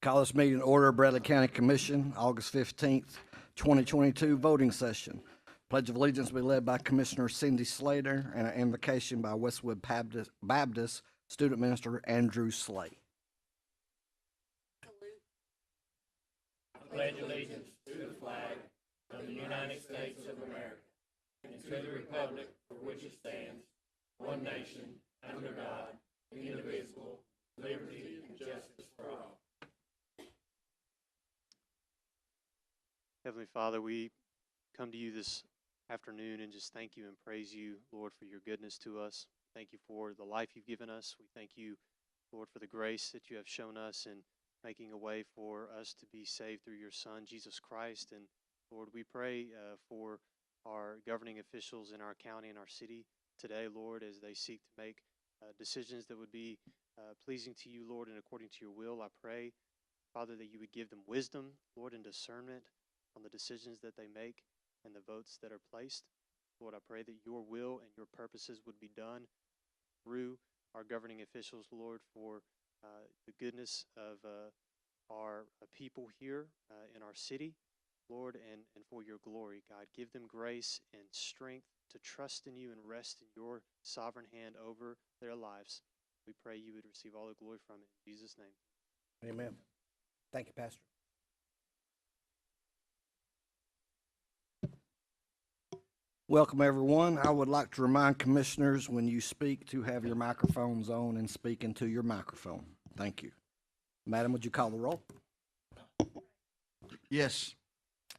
Call this meeting to order, Bradley County Commission, August 15th, 2022 voting session. Pledge of Allegiance will be led by Commissioner Cindy Slater and an invocation by Westwood Baptist Student Minister Andrew Slay. I pledge allegiance to the flag of the United States of America and to the republic for which it stands, one nation, under God, indivisible, liberty and justice for all. Heavenly Father, we come to you this afternoon and just thank you and praise you, Lord, for your goodness to us. Thank you for the life you've given us. We thank you, Lord, for the grace that you have shown us in making a way for us to be saved through your Son, Jesus Christ. And Lord, we pray for our governing officials in our county and our city today, Lord, as they seek to make decisions that would be pleasing to you, Lord, and according to your will. I pray, Father, that you would give them wisdom, Lord, and discernment on the decisions that they make and the votes that are placed. Lord, I pray that your will and your purposes would be done through our governing officials, Lord, for the goodness of our people here in our city, Lord, and for your glory, God. Give them grace and strength to trust in you and rest in your sovereign hand over their lives. We pray you would receive all the glory from it. In Jesus' name. Amen. Thank you, Pastor. Welcome, everyone. I would like to remind commissioners when you speak to have your microphones on and speak into your microphone. Thank you. Madam, would you call the roll? Yes.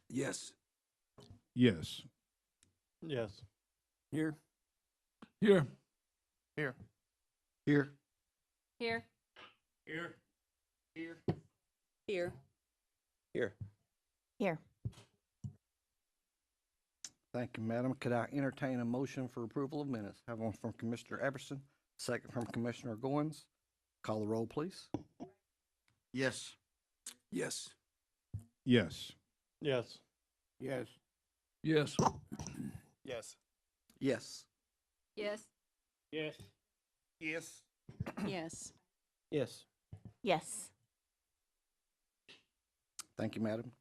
Yes. Yes. Yes. Here. Here. Here. Here. Here. Here. Here. Here. Here. Here. Thank you, Madam. Could I entertain a motion for approval of minutes? Have one from Commissioner Everson, second from Commissioner Goins. Call the roll, please. Yes. Yes. Yes. Yes. Yes. Yes. Yes. Yes. Yes. Yes. Yes. Yes. Yes. Yes. Thank you, Madam.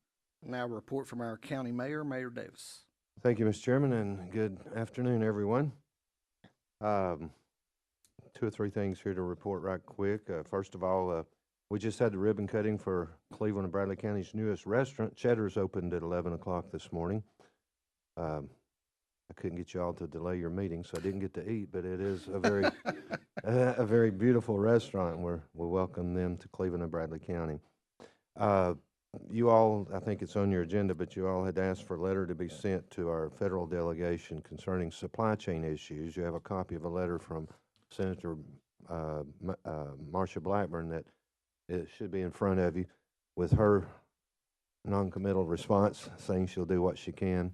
Now a report from our County Mayor, Mayor Davis. Thank you, Mr. Chairman, and good afternoon, everyone. 2 or 3 things here to report right quick. First of all, we just had the ribbon cutting for Cleveland and Bradley County's newest restaurant. Cheddar's opened at 11 o'clock this morning. I couldn't get you all to delay your meeting, so I didn't get to eat, but it is a very, a very beautiful restaurant, and we welcome them to Cleveland and Bradley County. You all, I think it's on your agenda, but you all had asked for a letter to be sent to our federal delegation concerning supply chain issues. You have a copy of a letter from Senator Marsha Blackburn that it should be in front of you with her non-committal response saying she'll do what she can.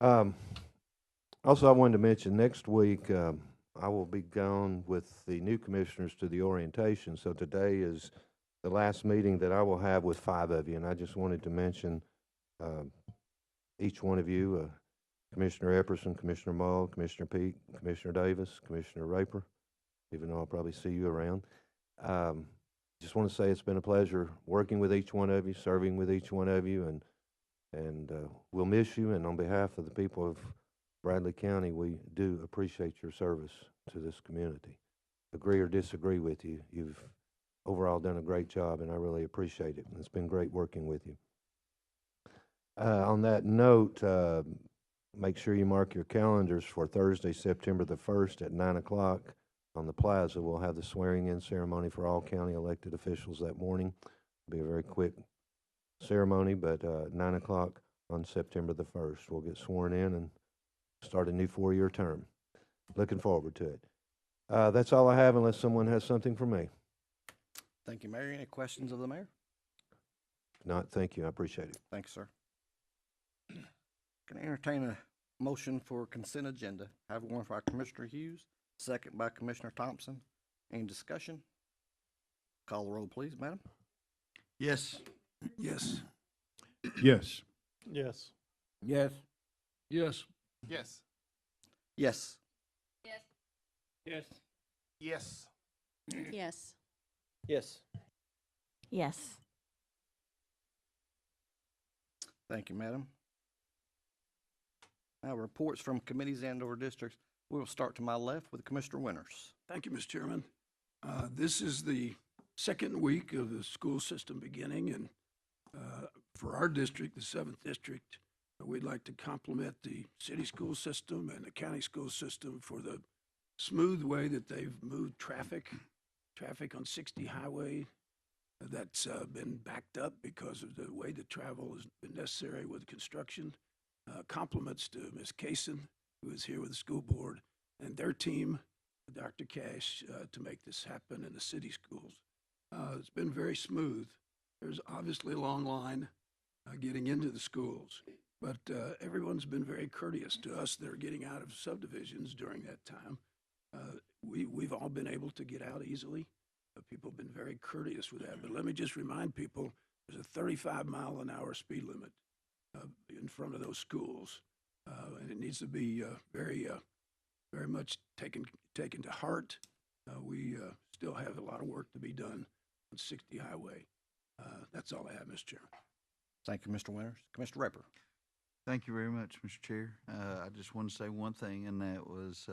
Also, I wanted to mention next week I will be gone with the new commissioners to the orientation. So today is the last meeting that I will have with 5 of you, and I just wanted to mention each one of you, Commissioner Epperson, Commissioner Mull, Commissioner Peake, Commissioner Davis, Commissioner Raper, even though I'll probably see you around. Just want to say it's been a pleasure working with each one of you, serving with each one of you, and we'll miss you, and on behalf of the people of Bradley County, we do appreciate your service to this community. Agree or disagree with you, you've overall done a great job, and I really appreciate it. It's been great working with you. On that note, make sure you mark your calendars for Thursday, September the 1st at 9 o'clock on the plaza. We'll have the swearing-in ceremony for all county elected officials that morning. It'll be a very quick ceremony, but 9 o'clock on September the 1st. We'll get sworn in and start a new 4-year term. Looking forward to it. That's all I have unless someone has something for me. Thank you, Mayor. Any questions of the mayor? If not, thank you. I appreciate it. Thanks, sir. Can I entertain a motion for consent agenda? Have one by Commissioner Hughes, second by Commissioner Thompson. Any discussion? Call the roll, please, Madam. Yes. Yes. Yes. Yes. Yes. Yes. Yes. Yes. Yes. Yes. Yes. Yes. Yes. Thank you, madam. Now, reports from committees and/or districts. We will start to my left with Commissioner Winters. Thank you, Mr. Chairman. This is the second week of the school system beginning, and for our district, the 7th District, we'd like to compliment the city school system and the county school system for the smooth way that they've moved traffic on 60 Highway that's been backed up because of the way the travel has been necessary with construction. Compliments to Ms. Kaysen, who is here with the school board, and their team, Dr. Cash, to make this happen in the city schools. It's been very smooth. There's obviously a long line getting into the schools, but everyone's been very courteous to us that are getting out of subdivisions during that time. We've all been able to get out easily. People have been very courteous with that, but let me just remind people, there's a 35-mile-an-hour speed limit in front of those schools, and it needs to be very much taken to heart. We still have a lot of work to be done on 60 Highway. That's all I have, Mr. Chairman. Thank you, Mr. Winters. Commissioner Raper. Thank you very much, Mr. Chair. I just want to say one thing, and that was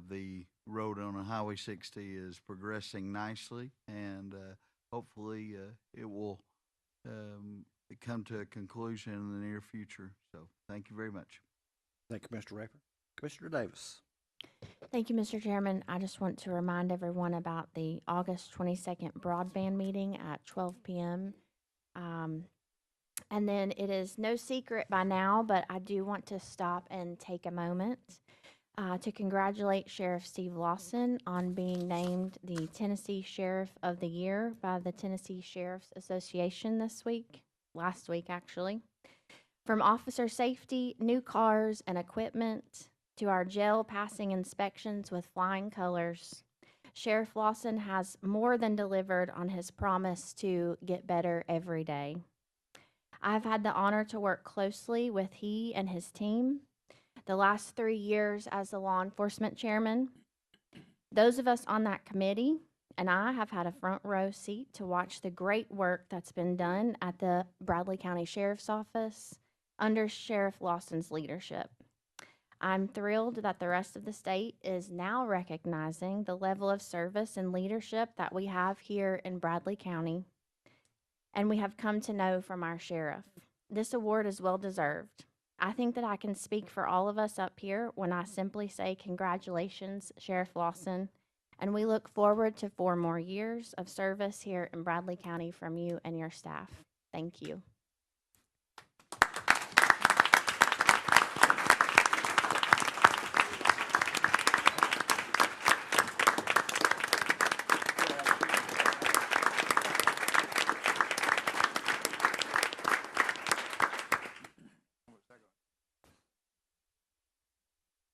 the road on Highway 60 is progressing nicely, and hopefully it will come to a conclusion in the near future. So thank you very much. Thank you, Mr. Raper. Commissioner Davis. Thank you, Mr. Chairman. I just want to remind everyone about the August 22nd broadband meeting at 12 p.m. And then it is no secret by now, but I do want to stop and take a moment to congratulate Sheriff Steve Lawson on being named the Tennessee Sheriff of the Year by the Tennessee Sheriff's Association last week actually. From officer safety, new cars and equipment, to our jail passing inspections with flying colors, Sheriff Lawson has more than delivered on his promise to get better every day. I've had the honor to work closely with he and his team the last 3 years as the law enforcement chairman. Those of us on that committee and I have had a front row seat to watch the great work that's been done at the Bradley County Sheriff's Office under Sheriff Lawson's leadership. I'm thrilled that the rest of the state is now recognizing the level of service and leadership that we have here in Bradley County, and we have come to know from our sheriff. This award is well deserved. I think that I can speak for all of us up here when I simply say congratulations, Sheriff Lawson, and we look forward to 4 more years of service here in Bradley County from you and your staff. Thank you.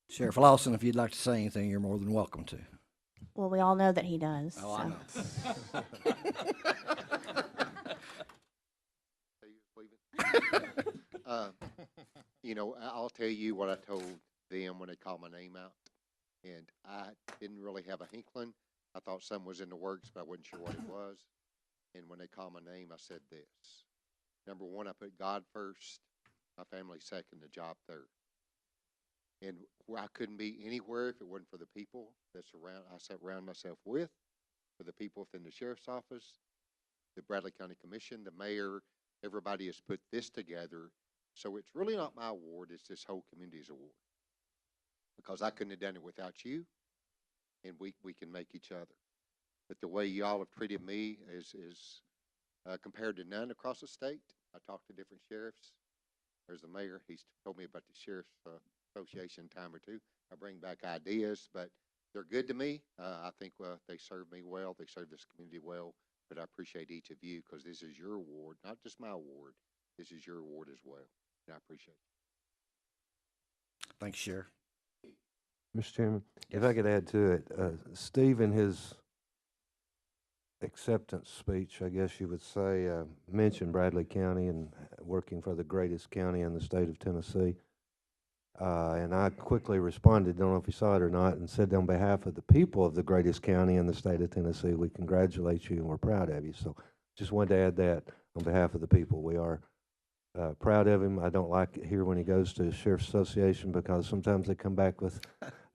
Sheriff Lawson, if you'd like to say anything, you're more than welcome to. Well, we all know that he does. Oh, I know. You know, I'll tell you what I told them when they called my name out, and I didn't really have a hinkling. I thought something was in the works, but I wasn't sure what it was. And when they called my name, I said this. Number one, I put God first, my family second, the job third. And where I couldn't be anywhere if it wasn't for the people I surround myself with, for the people within the sheriff's office, the Bradley County Commission, the mayor. Everybody has put this together. So it's really not my award, it's this whole community's award. Because I couldn't have done it without you, and we can make each other. But the way y'all have treated me is compared to none across the state. I talked to different sheriffs. There's the mayor, he's told me about the sheriff's association time or two. I bring back ideas, but they're good to me. I think they serve me well, they serve this community well, but I appreciate each of you because this is your award, not just my award. This is your award as well, and I appreciate it. Thanks, Sheriff. Mr. Chairman, if I could add to it, Steve in his acceptance speech, I guess you would say, mentioned Bradley County and working for the greatest county in the state of Tennessee. And I quickly responded, don't know if you saw it or not, and said on behalf of the people of the greatest county in the state of Tennessee, we congratulate you and we're proud of you. So just wanted to add that on behalf of the people. We are proud of him. I don't like it here when he goes to Sheriff's Association because sometimes they come back with,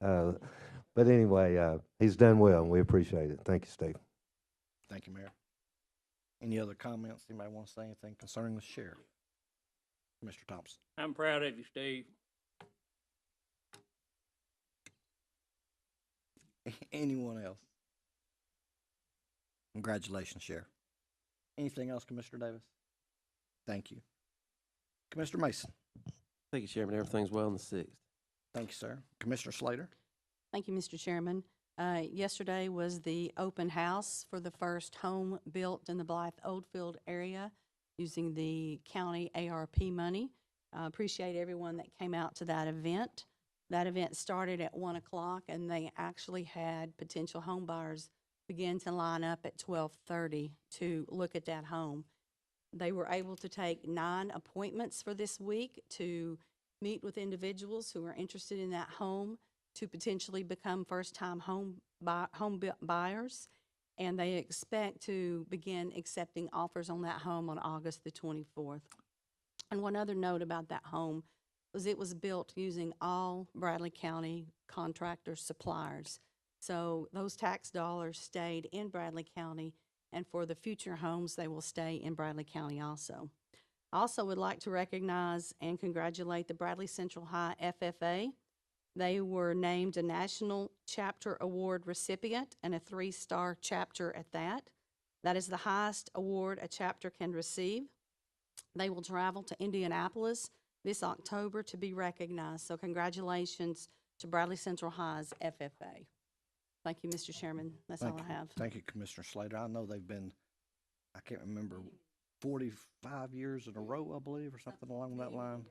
but anyway, he's done well and we appreciate it. Thank you, Steve. Thank you, Mayor. Any other comments? Anybody want to say anything concerning the sheriff? Mr. Thompson. I'm proud of you, Steve. Anyone else? Congratulations, Sheriff. Anything else, Commissioner Davis? Thank you. Commissioner Mason. Thank you, Chairman. Everything's well on the 6th. Thank you, sir. Commissioner Slater. Thank you, Mr. Chairman. Yesterday was the open house for the first home built in the Blythe Oldfield area using the county ARP money. Appreciate everyone that came out to that event. That event started at 1 o'clock, and they actually had potential home buyers begin to line up at 12:30 to look at that home. They were able to take 9 appointments for this week to meet with individuals who are interested in that home to potentially become first-time home buyers, and they expect to begin accepting offers on that home on August the 24th. And one other note about that home was it was built using all Bradley County contractor suppliers. So those tax dollars stayed in Bradley County, and for the future homes, they will stay in Bradley County also. I also would like to recognize and congratulate the Bradley Central High FFA. They were named a National Chapter Award recipient and a 3-star chapter at that. That is the highest award a chapter can receive. They will travel to Indianapolis this October to be recognized. So congratulations to Bradley Central High's FFA. Thank you, Mr. Chairman. That's all I have. Thank you, Commissioner Slater. I know they've been, I can't remember, 45 years in a row, I believe, or something along that line.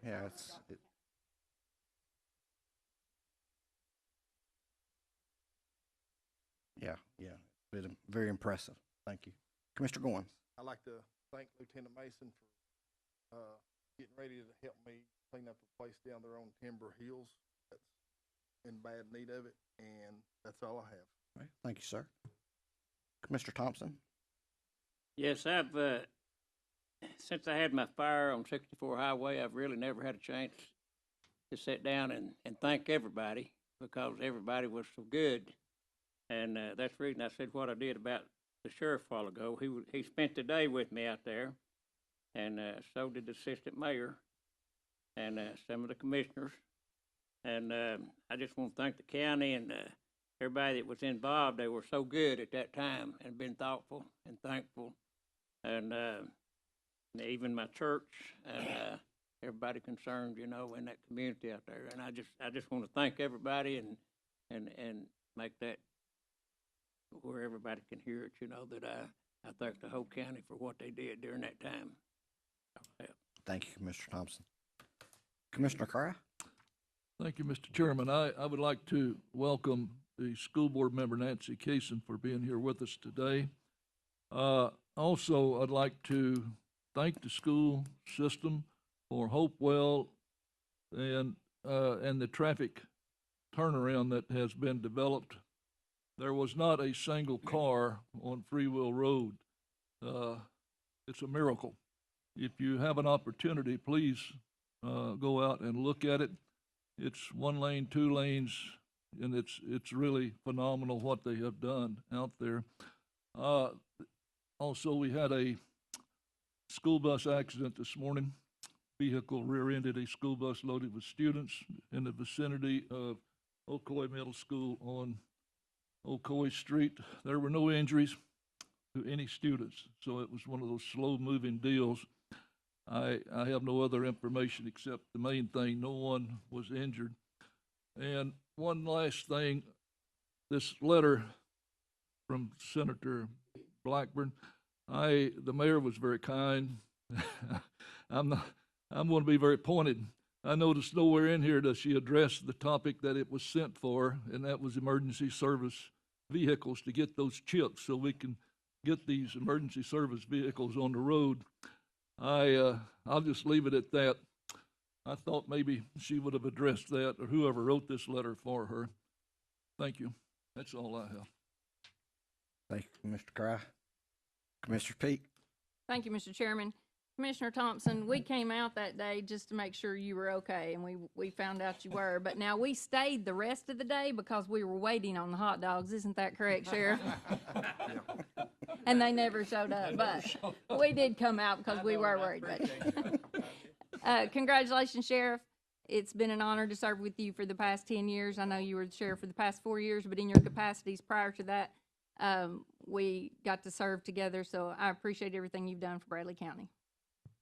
Yeah, yeah, it's been very impressive. Thank you. Commissioner Goins. I'd like to thank Lieutenant Mason for getting ready to help me clean up a place down there on Timber Hills that's in bad need of it, and that's all I have. All right, thank you, sir. Commissioner Thompson. Yes, I've, since I had my fire on 64 Highway, I've really never had a chance to sit down and thank everybody because everybody was so good. And that's the reason I said what I did about the sheriff a while ago. He spent the day with me out there, and so did the assistant mayor and some of the commissioners. And I just want to thank the county and everybody that was involved. They were so good at that time and been thoughtful and thankful. And even my church and everybody concerned, you know, in that community out there. And I just want to thank everybody and make that where everybody can hear it, you know, that I thank the whole county for what they did during that time. Thank you, Mr. Thompson. Commissioner Cry. Thank you, Mr. Chairman. I would like to welcome the school board member Nancy Kaysen for being here with us today. Also, I'd like to thank the school system for Hopewell and the traffic turnaround that has been developed. There was not a single car on Freewell Road. It's a miracle. If you have an opportunity, please go out and look at it. It's 1 lane, 2 lanes, and it's really phenomenal what they have done out there. Also, we had a school bus accident this morning. Vehicle rear-ended a school bus loaded with students in the vicinity of Ocoee Middle School on Ocoee Street. There were no injuries to any students, so it was one of those slow-moving deals. I have no other information except the main thing, no one was injured. And one last thing, this letter from Senator Blackburn, the mayor was very kind. I'm going to be very pointed. I noticed nowhere in here does she address the topic that it was sent for, and that was emergency service vehicles to get those chips so we can get these emergency service vehicles on the road. I'll just leave it at that. I thought maybe she would have addressed that, or whoever wrote this letter for her. Thank you. That's all I have. Thank you, Mr. Cry. Commissioner Peak. Thank you, Mr. Chairman. Commissioner Thompson, we came out that day just to make sure you were okay, and we found out you were. But now we stayed the rest of the day because we were waiting on the hot dogs. Isn't that correct, Sheriff? And they never showed up, but we did come out because we were worried. But congratulations, Sheriff. It's been an honor to serve with you for the past 10 years. I know you were the sheriff for the past 4 years, but in your capacities prior to that, we got to serve together. So I appreciate everything you've done for Bradley County.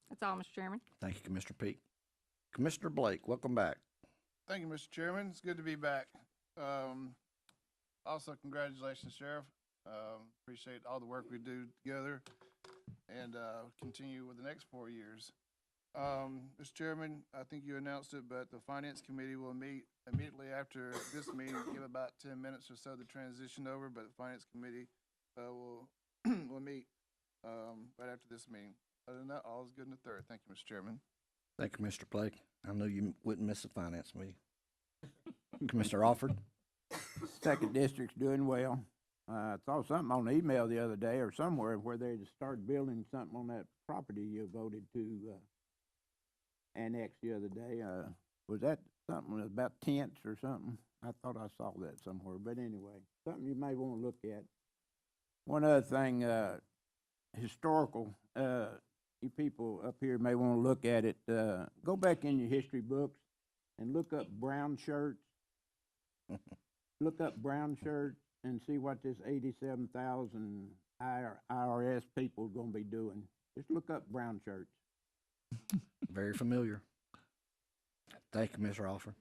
That's all, Mr. Chairman. Thank you, Commissioner Peak. Commissioner Blake, welcome back. Thank you, Mr. Chairman. It's good to be back. Also, congratulations, Sheriff. Appreciate all the work we do together and continue with the next 4 years. Mr. Chairman, I think you announced it, but the Finance Committee will meet immediately after this meeting. Give about 10 minutes or so to transition over, but the Finance Committee will will meet right after this meeting. Other than that, all is good in the third. Thank you, Mr. Chairman. Thank you, Mr. Blake. I know you wouldn't miss a finance meeting. Commissioner Alford? Second district's doing well. I saw something on the email the other day or somewhere where they just started building something on that property you voted to annex the other day. Was that something about tents or something? I thought I saw that somewhere, but anyway, something you may want to look at. One other thing, historical, you people up here may want to look at it. Go back in your history books and look up brown shirts. Look up brown shirts and see what this 87,000 IRS people are going to be doing. Just look up brown shirts. Very familiar. Thank you, Mr. Alford.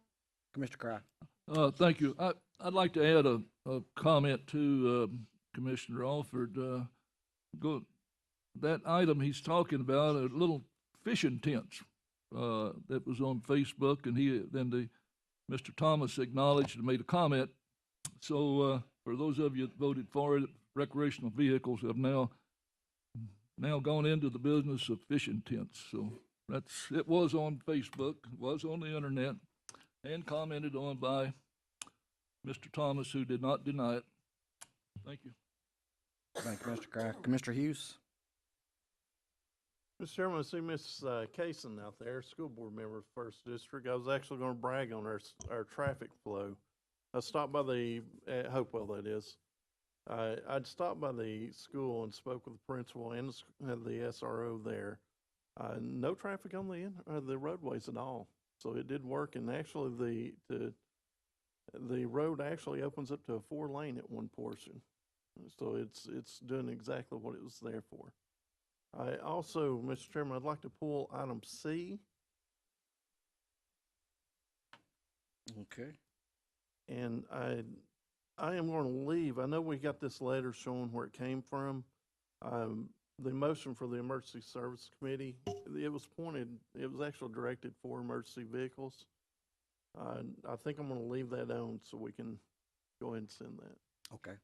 Commissioner Cry? Thank you. I'd like to add a comment to Commissioner Alford. That item he's talking about, a little fishing tents that was on Facebook, and Mr. Thomas acknowledged and made a comment. So for those of you that voted for it, recreational vehicles have now gone into the business of fishing tents. So it was on Facebook, it was on the internet, and commented on by Mr. Thomas, who did not deny it. Thank you. Thank you, Mr. Cry. Commissioner Hughes? Mr. Chairman, I see Ms. Kaysen out there, school board member of First District. I was actually going to brag on our traffic flow. I stopped by at Hopewell, that is. I'd stopped by the school and spoke with the principal and the SRO there. No traffic on the roadways at all. So it did work, and actually the road actually opens up to a 4-lane at one portion. So it's doing exactly what it was there for. I also, Mr. Chairman, I'd like to pull item C. Okay. And I am going to leave. I know we got this letter showing where it came from. The motion for the Emergency Service Committee, it was actually directed for emergency vehicles. I think I'm going to leave that on so we can go ahead and send that. Okay.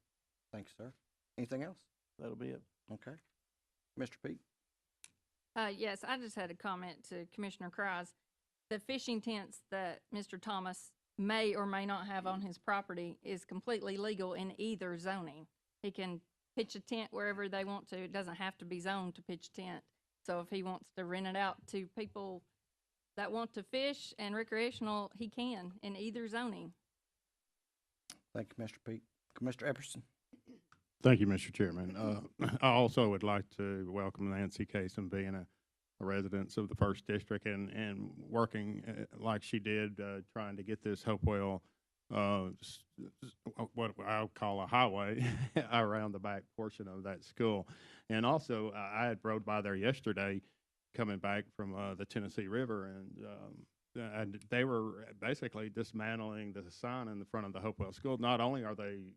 Thanks, sir. Anything else? That'll be it. Okay. Mr. Peak? Yes, I just had a comment to Commissioner Cries. The fishing tents that Mr. Thomas may or may not have on his property is completely legal in either zoning. He can pitch a tent wherever they want to. It doesn't have to be zoned to pitch a tent. So if he wants to rent it out to people that want to fish and recreational, he can in either zoning. Thank you, Mr. Peak. Commissioner Epperson? Thank you, Mr. Chairman. I also would like to welcome Nancy Kaysen being a resident of the First District and working like she did, trying to get this Hopewell, what I'll call a highway around the back portion of that school. And also, I had rode by there yesterday coming back from the Tennessee River, and they were basically dismantling the sign in the front of the Hopewell School. Not only are they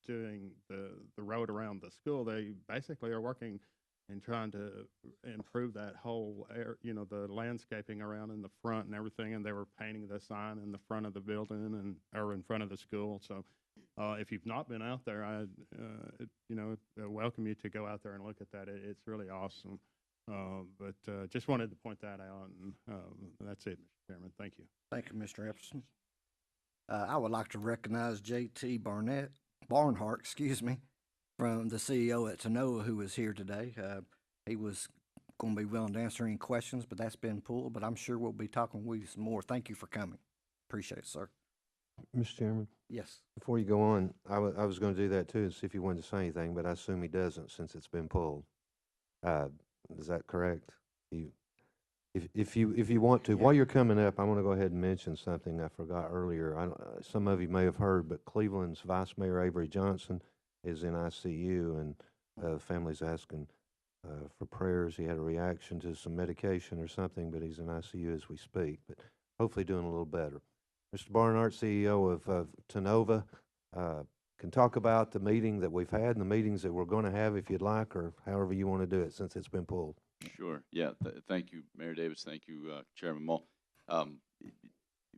doing the road around the school, they basically are working and trying to improve that whole the landscaping around in the front and everything, and they were painting the sign in the front of the building or in front of the school. So if you've not been out there, I welcome you to go out there and look at that. It's really awesome. But just wanted to point that out, and that's it, Mr. Chairman. Thank you. Thank you, Mr. Epperson. I would like to recognize J.T. Barnhart, from the CEO at Tanoa, who was here today. He was going to be willing to answer any questions, but that's been pulled, but I'm sure we'll be talking with you some more. Thank you for coming. Appreciate it, sir. Mr. Chairman, Yes. before you go on, I was going to do that too, and see if you wanted to say anything, but I assume he doesn't since it's been pulled. Is that correct? If you want to, while you're coming up, I want to go ahead and mention something I forgot earlier. Some of you may have heard, but Cleveland's Vice Mayor Avery Johnson is in ICU, and family's asking for prayers. He had a reaction to some medication or something, but he's in ICU as we speak, but hopefully doing a little better. Mr. Barnhart, CEO of Tenova, can talk about the meeting that we've had and the meetings that we're going to have if you'd like, or however you want to do it since it's been pulled. Sure. Yeah. Thank you, Mayor Davis. Thank you, Chairman Mull.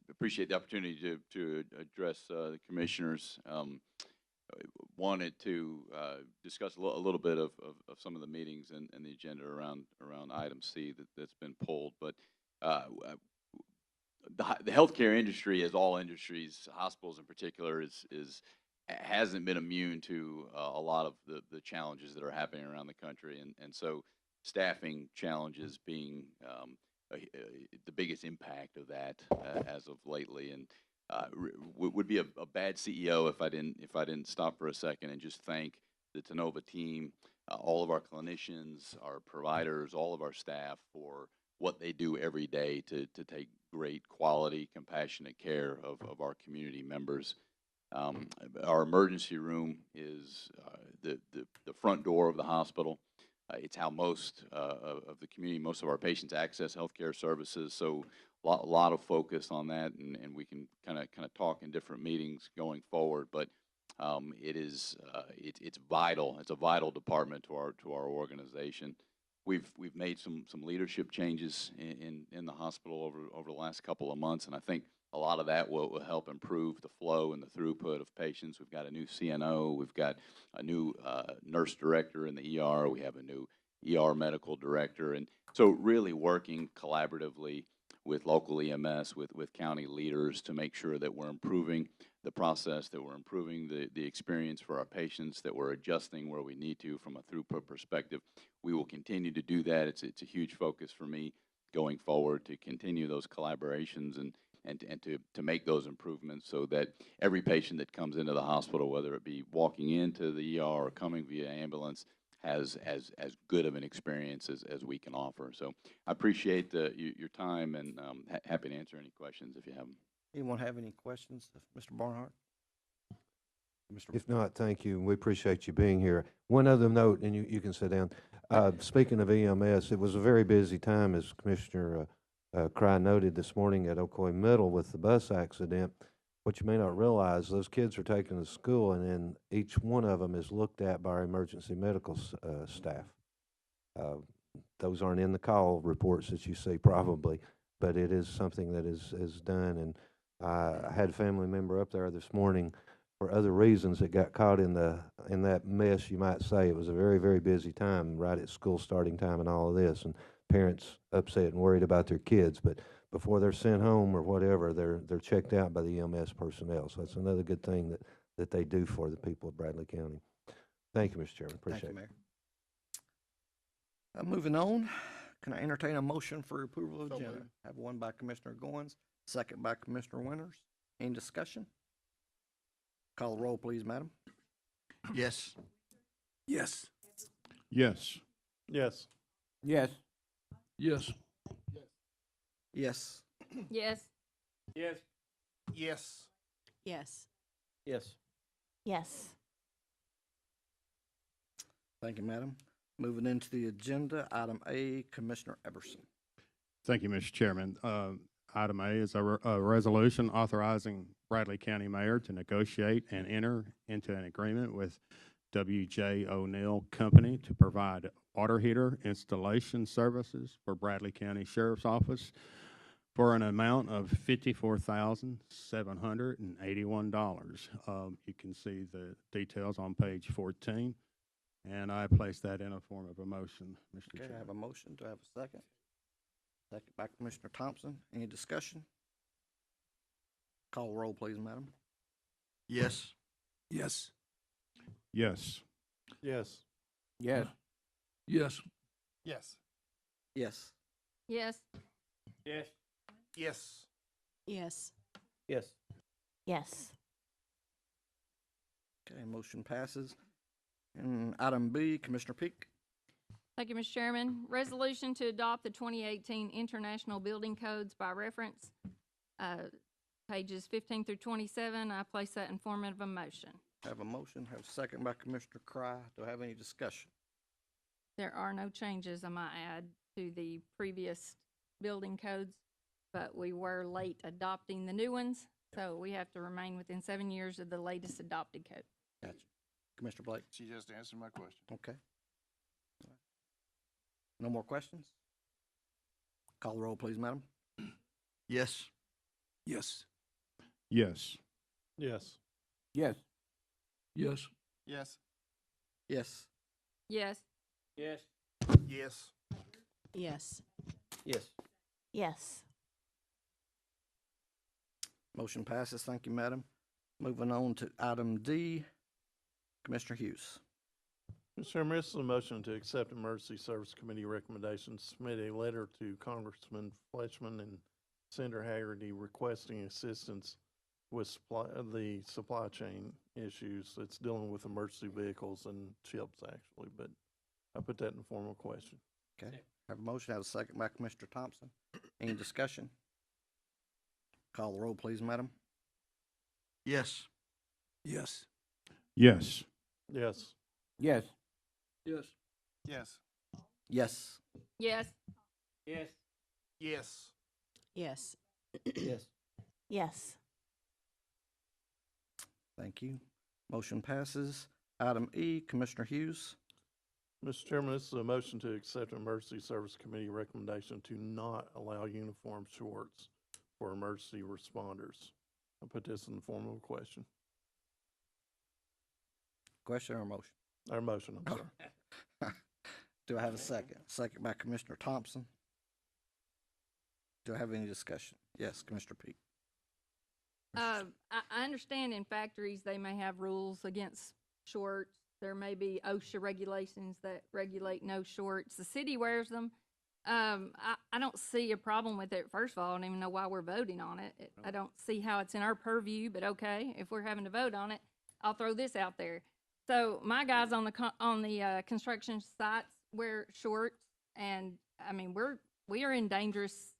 Appreciate the opportunity to address the commissioners. Wanted to discuss a little bit of some of the meetings and the agenda around item C that's been pulled. But the healthcare industry, as all industries, hospitals in particular, hasn't been immune to a lot of the challenges that are happening around the country, and so staffing challenges being the biggest impact of that as of lately, and would be a bad CEO if I didn't stop for a second and just thank the Tenova team, all of our clinicians, our providers, all of our staff for what they do every day to take great quality, compassionate care of our community members. Our emergency room is the front door of the hospital. It's how most of the community, most of our patients access healthcare services. So a lot of focus on that, and we can kind of talk in different meetings going forward. But it's vital. It's a vital department to our organization. We've made some leadership changes in the hospital over the last couple of months, and I think a lot of that will help improve the flow and the throughput of patients. We've got a new CNO. We've got a new nurse director in the ER. We have a new ER medical director. And so really working collaboratively with local EMS, with county leaders to make sure that we're improving the process, that we're improving the experience for our patients, that we're adjusting where we need to from a throughput perspective. We will continue to do that. It's a huge focus for me going forward to continue those collaborations and to make those improvements so that every patient that comes into the hospital, whether it be walking into the ER or coming via ambulance, has as good of an experience as we can offer. So I appreciate your time, and happy to answer any questions if you have them. Anyone have any questions, Mr. Barnhart? If not, thank you. We appreciate you being here. One other note, and you can sit down. Speaking of EMS, it was a very busy time, as Commissioner Cry noted this morning at Ocoee Middle with the bus accident. What you may not realize, those kids are taken to school, and then each one of them is looked at by our emergency medical staff. Those aren't in the call reports that you see probably, but it is something that is done. And I had a family member up there this morning for other reasons that got caught in that mess, you might say. It was a very, very busy time right at school starting time and all of this, and parents upset and worried about their kids, but before they're sent home or whatever, they're checked out by the EMS personnel. So that's another good thing that they do for the people of Bradley County. Thank you, Mr. Chairman. Appreciate it. Thank you, Mayor. Moving on, can I entertain a motion for approval of agenda? Have one by Commissioner Goins, second by Commissioner Winters. Any discussion? Call the roll, please, madam. Yes. Yes. Yes. Yes. Yes. Yes. Yes. Yes. Yes. Yes. Yes. Yes. Yes. Thank you, madam. Moving into the agenda, item A, Commissioner Everson. Thank you, Mr. Chairman. Item A is a resolution authorizing Bradley County Mayor to negotiate and enter into an agreement with W.J. O'Neill Company to provide water heater installation services for Bradley County Sheriff's Office for an amount of $54,781. You can see the details on page 14, and I place that in a form of a motion, Mr. Okay, I Chairman. have a motion. Do I have a second? Second by Commissioner Thompson. Any discussion? Call the roll, please, madam. Yes. Yes. Yes. Yes. Yes. Yes. Yes. Yes. Yes. Yes. Yes. Yes. Yes. Yes. Okay, motion passes. And item B, Commissioner Peak. Thank you, Mr. Chairman. Resolution to adopt the 2018 International Building Codes by reference, pages 15 through 27. I place that in form of a motion. Have a motion, have a second by Commissioner Cry. Do I have any discussion? There are no changes, I might add, to the previous building codes, but we were late adopting the new ones, so we have to remain within 7 years of the latest adopted code. Gotcha. Commissioner Blake? She just answered my question. Okay. No more questions? Call the roll, please, madam. Yes. Yes. Yes. Yes. Yes. Yes. Yes. Yes. Yes. Yes. Yes. Yes. Yes. Yes. Motion passes. Thank you, madam. Moving on to item D, Commissioner Hughes. Mr. Chairman, this is a motion to accept Emergency Service Committee recommendations, submit a letter to Congressman Fleischmann and Senator Haggerty requesting assistance with the supply chain issues. It's dealing with emergency vehicles and chips, actually, but I put that in the form of a question. Okay. Have a motion, have a second by Commissioner Thompson. Any discussion? Call the roll, please, madam. Yes. Yes. Yes. Yes. Yes. Yes. Yes. Yes. Yes. Yes. Yes. Yes. Yes. Yes. Thank you. Motion passes. Item E, Commissioner Hughes. Mr. Chairman, this is a motion to accept Emergency Service Committee recommendation to not allow uniform shorts for emergency responders. I put this in the form of a question, Question or motion? or motion, I'm sorry. Do I have a second? Second by Commissioner Thompson. Do I have any discussion? Yes, Commissioner Peak. I understand in factories, they may have rules against shorts. There may be OSHA regulations that regulate no shorts. The city wears them. I don't see a problem with it. First of all, I don't even know why we're voting on it. I don't see how it's in our purview, but okay, if we're having to vote on it, I'll throw this out there. So my guys on the construction sites wear shorts, and I mean we are in dangerous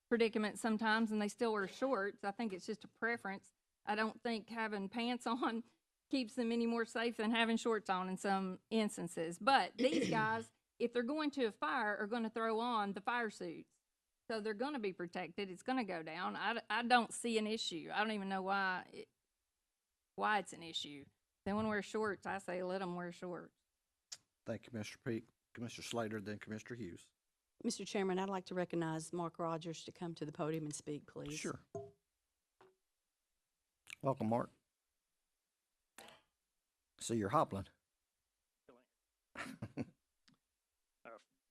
predicaments sometimes, and they still wear shorts. I think it's just a preference. I don't think having pants on keeps them any more safe than having shorts on in some instances. But these guys, if they're going to a fire, are going to throw on the fire suits. So they're going to be protected. It's going to go down. I don't see an issue. I don't even know why it's an issue. They want to wear shorts. I say let them wear shorts. Thank you, Mr. Peak. Commissioner Slater, then Commissioner Hughes. Mr. Chairman, I'd like to recognize Mark Rogers to come to the podium and speak, please. Sure. Welcome, Mark. So you're hoppling.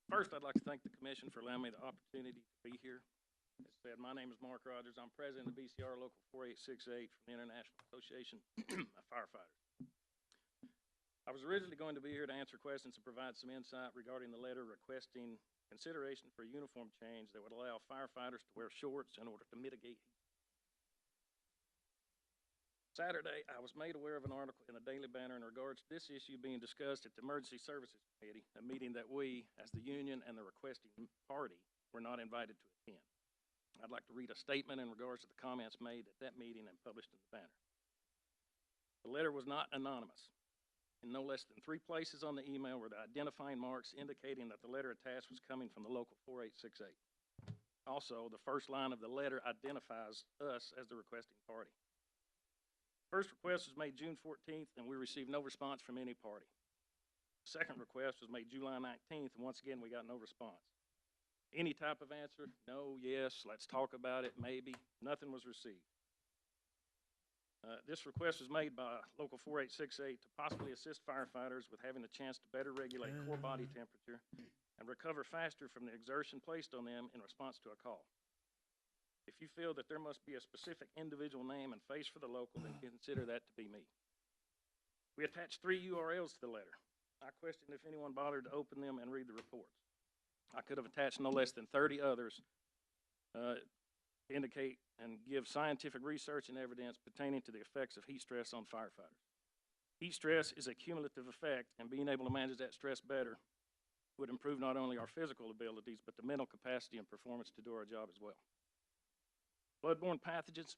First, I'd like to thank the commission for allowing me the opportunity to be here. As said, my name is Mark Rogers. I'm president of BCR Local 4868 from the International Association of Firefighters. I was originally going to be here to answer questions and provide some insight regarding the letter requesting consideration for a uniform change that would allow firefighters to wear shorts in order to mitigate heat. Saturday, I was made aware of an article in the Daily Banner in regards to this issue being discussed at the Emergency Services Committee, a meeting that we, as the union and the requesting party, were not invited to attend. I'd like to read a statement in regards to the comments made at that meeting and published in the Banner. The letter was not anonymous. In no less than 3 places on the email were the identifying marks indicating that the letter attached was coming from the local 4868. Also, the first line of the letter identifies us as the requesting party. First request was made June 14th, and we received no response from any party. The second request was made July 19th, and once again, we got no response. Any type of answer, no, yes, let's talk about it, maybe, nothing was received. This request was made by Local 4868 to possibly assist firefighters with having the chance to better regulate core body temperature and recover faster from the exertion placed on them in response to a call. If you feel that there must be a specific individual name and face for the local, then consider that to be me. We attached 3 URLs to the letter. I questioned if anyone bothered to open them and read the reports. I could have attached no less than 30 others to indicate and give scientific research and evidence pertaining to the effects of heat stress on firefighters. Heat stress is a cumulative effect, and being able to manage that stress better would improve not only our physical abilities, but the mental capacity and performance to do our job as well. Bloodborne pathogens,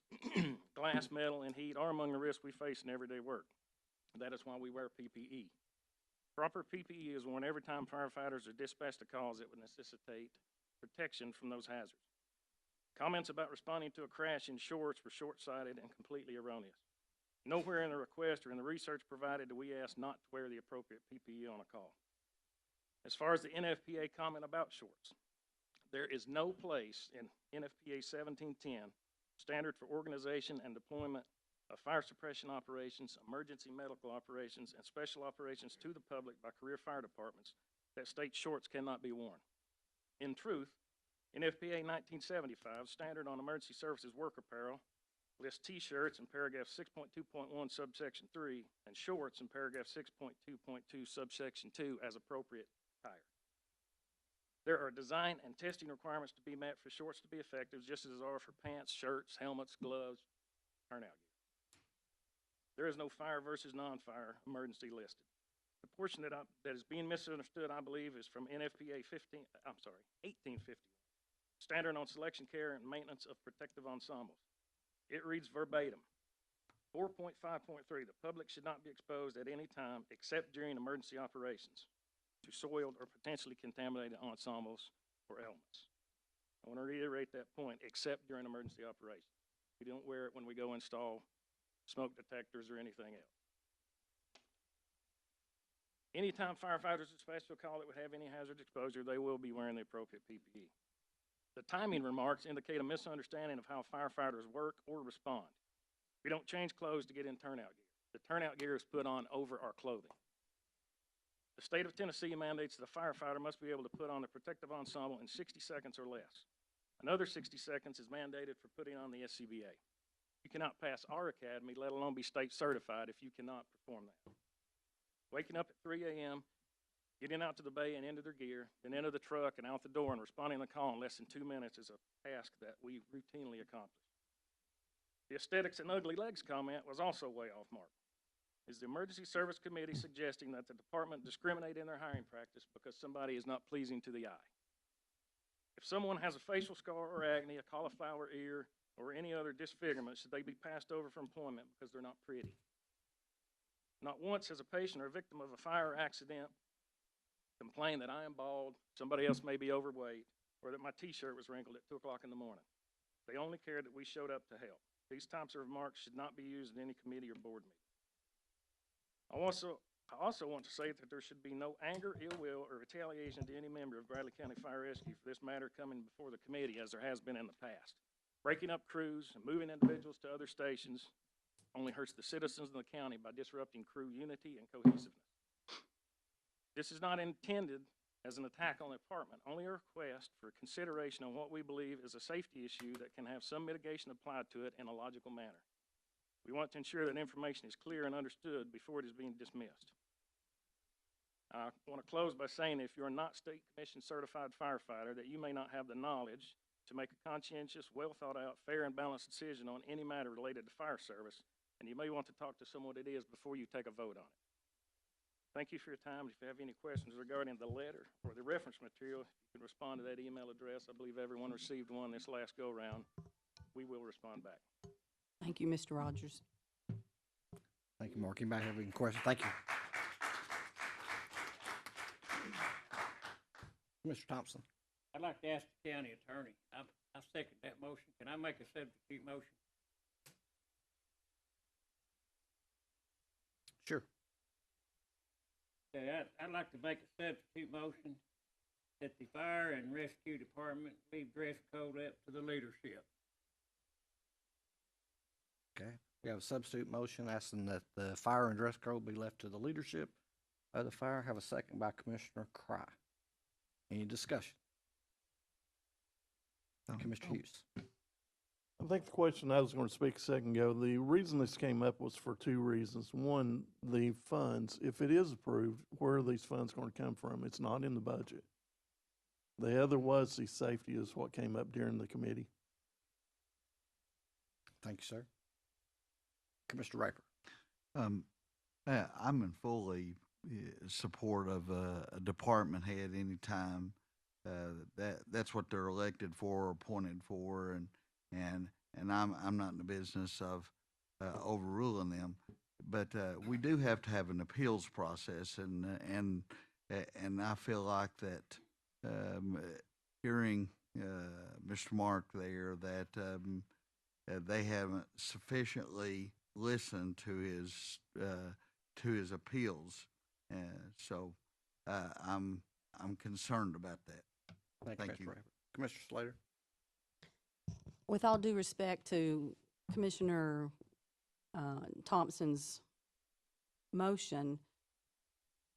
glass, metal, and heat are among the risks we face in everyday work. That is why we wear PPE. Proper PPE is worn every time firefighters are dispatched to calls that would necessitate protection from those hazards. Comments about responding to a crash in shorts were short-sighted and completely erroneous. Nowhere in the request or in the research provided do we ask not to wear the appropriate PPE on a call. As far as the NFPA comment about shorts, there is no place in NFPA 1710, Standard for Organization and Deployment of Fire Suppression Operations, Emergency Medical Operations, and Special Operations to the public by career fire departments, that states shorts cannot be worn. In truth, NFPA 1975, Standard on Emergency Services Work Apparel, lists T-shirts in paragraph 6.2.1 subsection 3 and shorts in paragraph 6.2.2 subsection 2 as appropriate attire. There are design and testing requirements to be met for shorts to be effective, just as there are for pants, shirts, helmets, gloves, turnout gear. There is no fire versus non-fire emergency listed. The portion that is being misunderstood, I believe, is from NFPA 1850, Standard on Selection, Care, and Maintenance of Protective Ensembles. It reads verbatim, 4.5.3, the public should not be exposed at any time except during emergency operations to soiled or potentially contaminated ensembles or elements. I want to reiterate that point, except during emergency operations. We don't wear it when we go install smoke detectors or anything else. Anytime firefighters dispatched to a call that would have any hazard exposure, they will be wearing the appropriate PPE. The timing remarks indicate a misunderstanding of how firefighters work or respond. We don't change clothes to get in turnout gear. The turnout gear is put on over our clothing. The state of Tennessee mandates that a firefighter must be able to put on the protective ensemble in 60 seconds or less. Another 60 seconds is mandated for putting on the SCBA. You cannot pass our academy, let alone be state certified, if you cannot perform that. Waking up at 3 a.m., getting out to the bay and into their gear, then into the truck and out the door and responding to the call in less than 2 minutes is a task that we routinely accomplish. The aesthetics and ugly legs comment was also way off mark. Is the Emergency Service Committee suggesting that the department discriminate in their hiring practice because somebody is not pleasing to the eye? If someone has a facial scar or acne, a cauliflower ear, or any other disfigurement, should they be passed over for employment because they're not pretty? Not once has a patient or a victim of a fire accident complained that I am bald, somebody else may be overweight, or that my t-shirt was wrinkled at 2 o'clock in the morning. They only cared that we showed up to help. These types of remarks should not be used in any committee or board meeting. I also want to say that there should be no anger, ill will, or retaliation to any member of Bradley County Fire Rescue for this matter coming before the committee, as there has been in the past. Breaking up crews and moving individuals to other stations only hurts the citizens of the county by disrupting crew unity and cohesiveness. This is not intended as an attack on the department, only a request for consideration on what we believe is a safety issue that can have some mitigation applied to it in a logical manner. We want to ensure that information is clear and understood before it is being dismissed. I want to close by saying if you're not state commission certified firefighter, that you may not have the knowledge to make a conscientious, well thought out, fair and balanced decision on any matter related to fire service, and you may want to talk to someone it is before you take a vote on it. Thank you for your time. If you have any questions regarding the letter or the reference material, you can respond to that email address. I believe everyone received one this last go round. We will respond back. Thank you, Mr. Rogers. Thank you, Mark. Anybody have any questions? Thank you. Mr. Thompson. I'd like to ask the county attorney. I second that motion. Can I make a substitute motion? Sure. Okay, I'd like to make a substitute motion that the fire and rescue department leave dress code up to the leadership. Okay. We have a substitute motion asking that the fire and dress code be left to the leadership of the fire. Have a second by Commissioner Cry. Any discussion? Commissioner Hughes. I think the question I was going to speak a second ago, the reason this came up was for two reasons. One, the funds, if it is approved, where are these funds going to come from? It's not in the budget. The other was the safety is what came up during the committee. Thank you, sir. Commissioner Raper. I'm in fully support of a department head anytime. That's what they're elected for or appointed for, and I'm not in the business of overruling them. But we do have to have an appeals process, and I feel like that hearing Mr. Mark there that they haven't sufficiently listened to his appeals, so I'm concerned about that. Thank Thank you, you. Mr. Raper. Commissioner Slater. With all due respect to Commissioner Thompson's motion,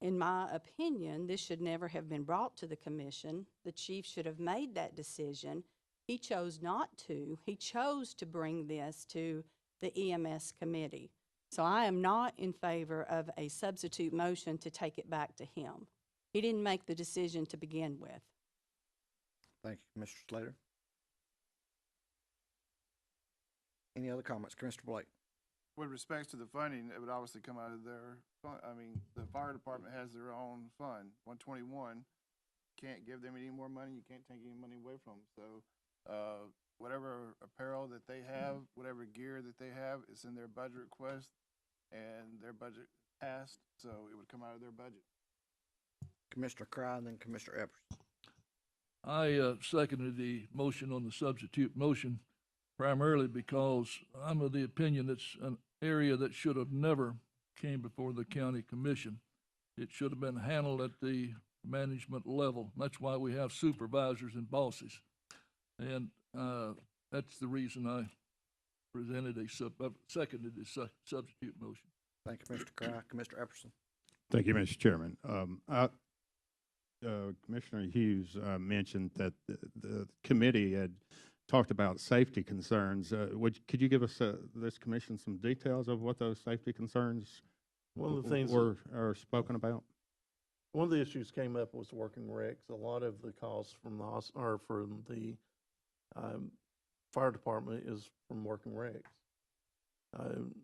in my opinion, this should never have been brought to the commission. The chief should have made that decision. He chose not to. He chose to bring this to the EMS committee. So I am not in favor of a substitute motion to take it back to him. He didn't make the decision to begin with. Thank you, Mr. Slater. Any other comments? Commissioner Blake. With respects to the funding, it would obviously come out of their fund. I mean, the fire department has their own fund, 121. Can't give them any more money. You can't take any money away from them. So, whatever apparel that they have, whatever gear that they have, it's in their budget request, and their budget passed, so it would come out of their budget. Commissioner Cry, and then Commissioner Epperson. I seconded the motion on the substitute motion primarily because I'm of the opinion it's an area that should have never came before the county commission. It should have been handled at the management level. That's why we have supervisors and bosses. And that's the reason I presented seconded the substitute motion. Thank you, Mr. Cry. Commissioner Epperson. Thank you, Mr. Chairman. Commissioner Hughes mentioned that the committee had talked about safety concerns. Could you give us, this commission, some details of what those safety concerns One of the things are spoken about? One of the issues came up was working wrecks. A lot of the calls from the fire department is from working wrecks.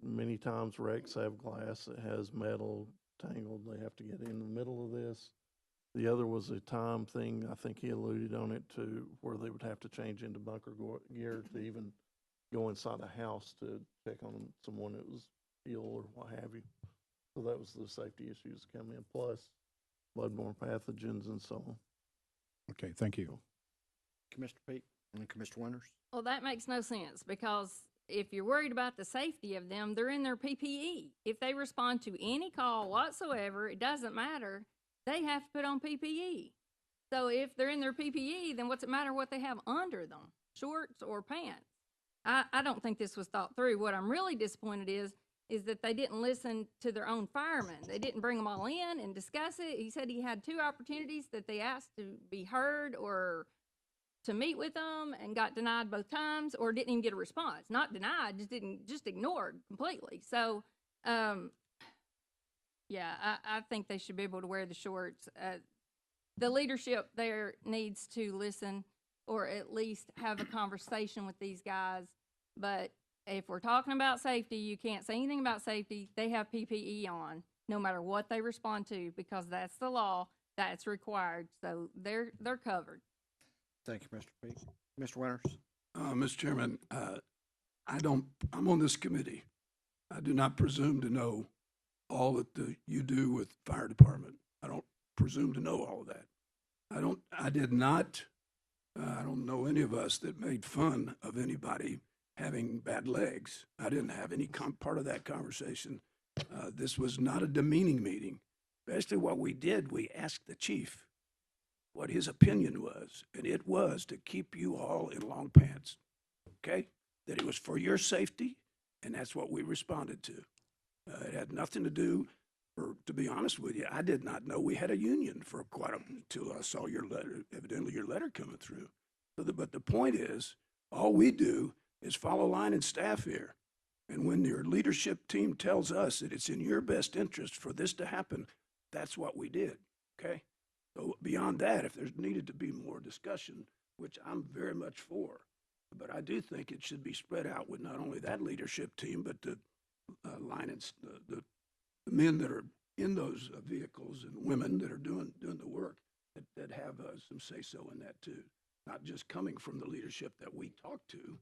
Many times wrecks have glass that has metal tangled. They have to get in the middle of this. The other was a time thing. I think he alluded on it to where they would have to change into bunker gear to even go inside a house to check on someone that was ill or what have you. So that was the safety issues come in, plus bloodborne pathogens and so on. Okay, thank you. Commissioner Peak and Commissioner Winters. Well, that makes no sense because if you're worried about the safety of them, they're in their PPE. If they respond to any call whatsoever, it doesn't matter. They have to put on PPE. So if they're in their PPE, then what's it matter what they have under them, shorts or pants? I don't think this was thought through. What I'm really disappointed is that they didn't listen to their own firemen. They didn't bring them all in and discuss it. He said he had 2 opportunities that they asked to be heard or to meet with them and got denied both times or didn't even get a response. Not denied, just ignored completely. So, yeah, I think they should be able to wear the shorts. The leadership there needs to listen or at least have a conversation with these guys. But if we're talking about safety, you can't say anything about safety. They have PPE on no matter what they respond to because that's the law. That's required. So they're covered. Thank you, Mr. Peak. Mr. Winters. Mr. Chairman, I'm on this committee. I do not presume to know all that you do with fire department. I don't presume to know all of that. I don't know any of us that made fun of anybody having bad legs. I didn't have any part of that conversation. This was not a demeaning meeting. Basically what we did, we asked the chief what his opinion was, and it was to keep you all in long pants, okay? That it was for your safety, and that's what we responded to. It had nothing to do, to be honest with you, I did not know we had a union for until I saw your letter, evidently your letter coming through. But the point is, all we do is follow line and staff here. And when your leadership team tells us that it's in your best interest for this to happen, that's what we did, okay? So beyond that, if there's needed to be more discussion, which I'm very much for, but I do think it should be spread out with not only that leadership team, but the the men that are in those vehicles and women that are doing the work that have some say-so in that too. Not just coming from the leadership that we talked to.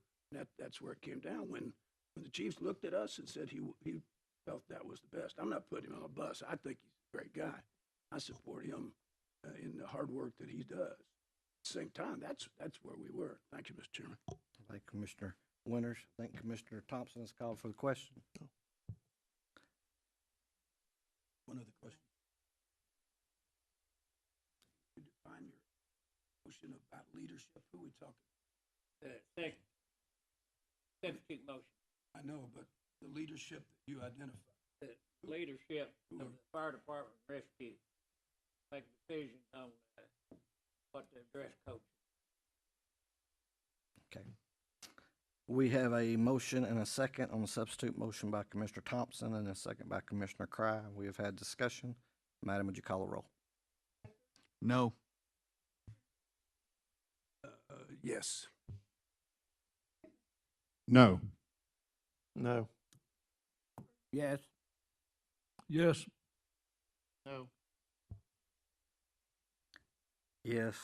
That's where it came down when the chiefs looked at us and said he felt that was the best. I'm not putting him on a bus. I think he's a great guy. I support him in the hard work that he does. At the same time, that's where we were. Thank you, Mr. Chairman. Thank you, Commissioner Winters. I think Commissioner Thompson has called for the question. One other question. You define your motion about leadership. Who we talking? Second. Substitute motion. I know, but the leadership that you identify. The leadership of the fire department rescue make a decision on what the dress code. Okay. We have a motion and a second on the substitute motion by Commissioner Thompson and a second by Commissioner Cry. We have had discussion. Madam, would you call the roll? No. Yes. No. No. Yes. Yes. No. Yes.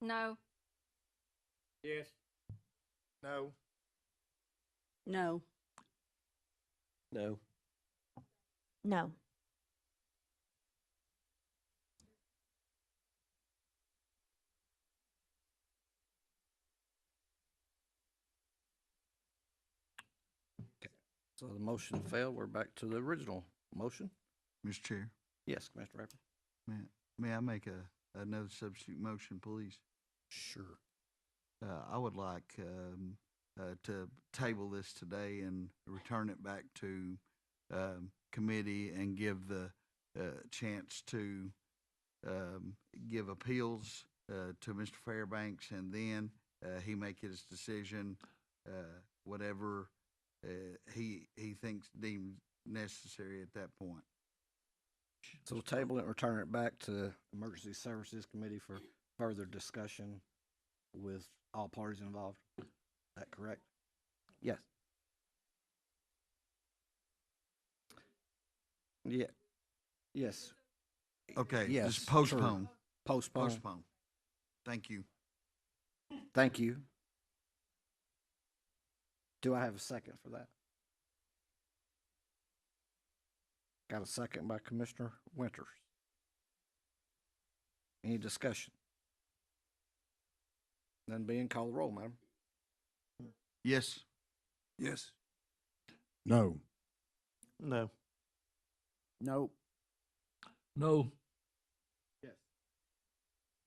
No. Yes. No. No. No. No. So the motion failed. We're back to the original motion. Mr. Chair, Yes, Commissioner Raper. may I make another substitute motion, please? Sure. I would like to table this today and return it back to committee and give the chance to give appeals to Mr. Fairbanks, and then he make his decision, whatever he thinks deemed necessary at that point. So we'll table it and return it back to Emergency Services Committee for further discussion with all parties involved. Is that correct? Yes. Yeah. Yes. Okay, Yes, just postpone. Postpone. Postpone. Thank you. Thank you. Do I have a second for that? Got a second by Commissioner Winters. Any discussion? None being, call the roll, madam. Yes. Yes. No. No. Nope. No.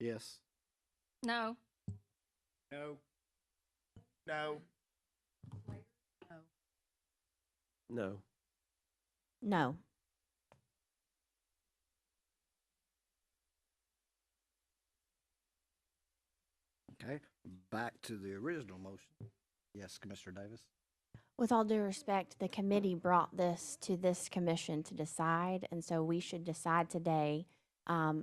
Yes. No. No. No. No. No. Okay, back to the original motion. Yes, Commissioner Davis. With all due respect, the committee brought this to this commission to decide, and so we should decide today.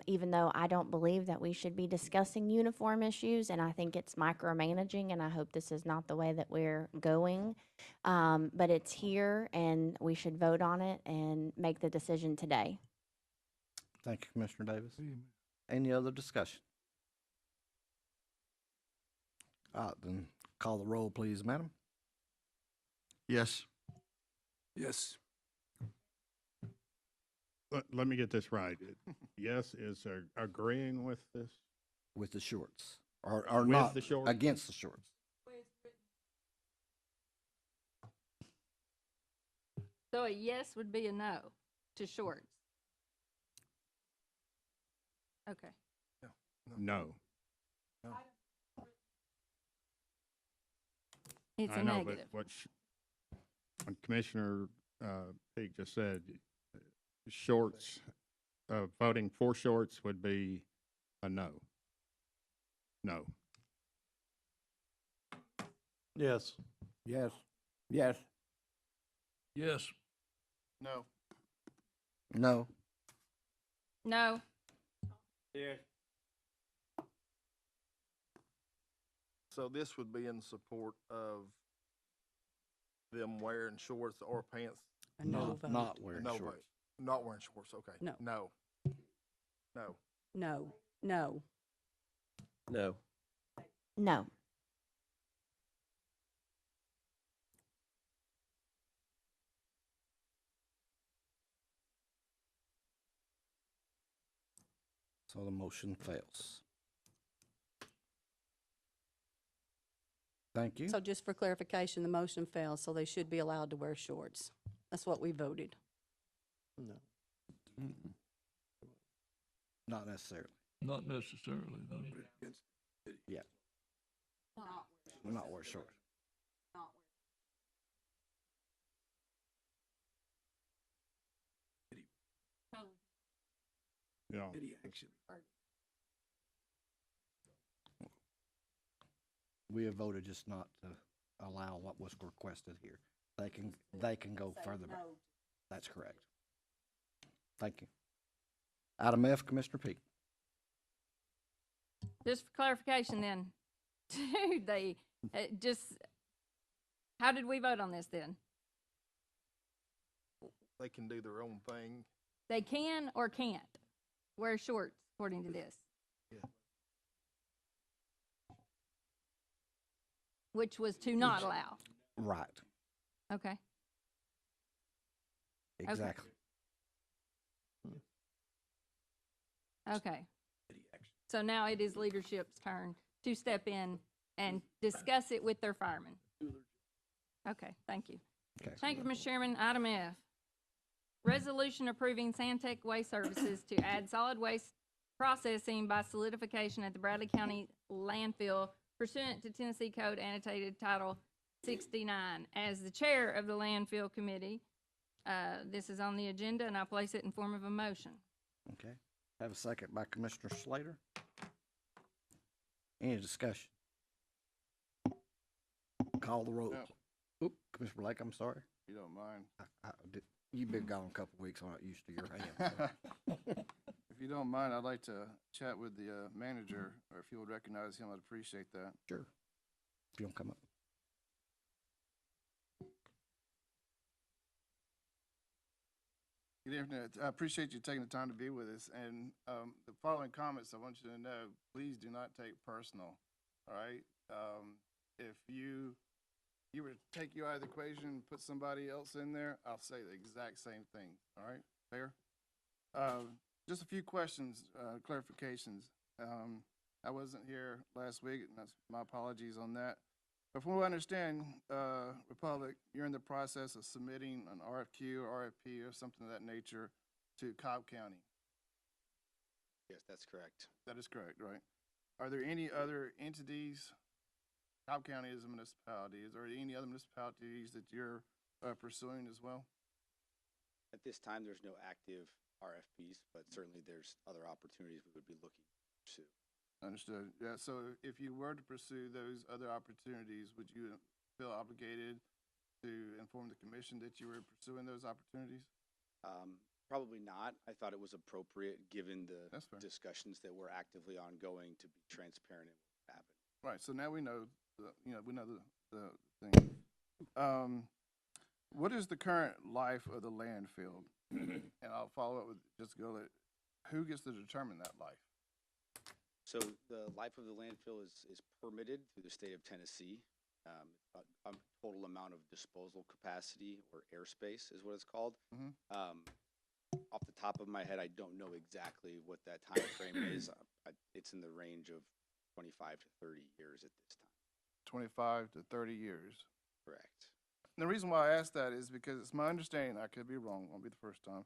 Even though I don't believe that we should be discussing uniform issues, and I think it's micromanaging, and I hope this is not the way that we're going. But it's here, and we should vote on it and make the decision today. Thank you, Commissioner Davis. Any other discussion? Then call the roll, please, madam. Yes. Yes. Let me get this right. Yes is agreeing with this? With the shorts, or With not, the shorts? against the shorts. So a yes would be a no to shorts. Okay. No. It's I a know, negative. but what Commissioner Peak just said, shorts, voting for shorts would be a no. No. Yes. Yes. Yes. Yes. No. No. No. Yes. So this would be in support of them wearing shorts or pants? A no Not, vote. not wearing No shorts. vote. Not wearing shorts, okay. No. No. No. No, no. No. No. So the motion fails. Thank you. So just for clarification, the motion fails, so they should be allowed to wear shorts. That's what we voted. No. Not necessarily. Not necessarily, no. Yeah. Not wear shorts. Yeah. Any action. We have voted just not to allow what was requested here. They can go further back. That's correct. Thank you. Item F, Commissioner Peak. Just for clarification then, do they, how did we vote on this then? They can do their own thing. They can or can't wear shorts according to this? Yeah. Which was to not allow. Right. Okay. Exactly. Okay. So now it is leadership's turn to step in and discuss it with their firemen. Okay, thank you. Okay. Thank you, Mr. Chairman. Item F, resolution approving Santec Waste Services to add solid waste processing by solidification at the Bradley County landfill pursuant to Tennessee Code annotated Title 69. As the chair of the landfill committee, this is on the agenda, and I'll place it in form of a motion. Okay. Have a second by Commissioner Slater. Any discussion? Call the roll. No. Oop, Commissioner Blake, I'm sorry. You don't mind. You've been gone a couple of weeks. I'm not used to your hand. so. If you don't mind, I'd like to chat with the manager, or if you would recognize him, I'd appreciate that. Sure. If you don't come up. Good evening. I appreciate you taking the time to be with us. And the following comments I want you to know, please do not take personal, all right? If you were to take you out of the equation and put somebody else in there, I'll say the exact same thing, all right? Fair? Just a few questions, clarifications. I wasn't here last week, and that's my apologies on that. But from what I understand, Republic, you're in the process of submitting an RFQ or RFP or something of that nature to Cobb County. Yes, that's correct. That is correct, right? Are there any other entities? Cobb County is a municipality. Is there any other municipalities that you're pursuing as well? At this time, there's no active RFPs, but certainly there's other opportunities we would be looking to pursue. Understood. Yeah, so if you were to pursue those other opportunities, would you feel obligated to inform the commission that you were pursuing those opportunities? Probably not. I thought it was appropriate, given the That's fair. discussions that were actively ongoing, to be transparent in what happened. Right, so now we know, we know the thing. What is the current life of the landfill? And I'll follow up with, just go, who gets to determine that life? So the life of the landfill is permitted through the state of Tennessee. A total amount of disposal capacity, or airspace is what it's called. Mhm. Off the top of my head, I don't know exactly what that time frame is. It's in the range of 25 to 30 years at this time. 25 to 30 years. Correct. And the reason why I ask that is because it's my understanding, I could be wrong, won't be the first time,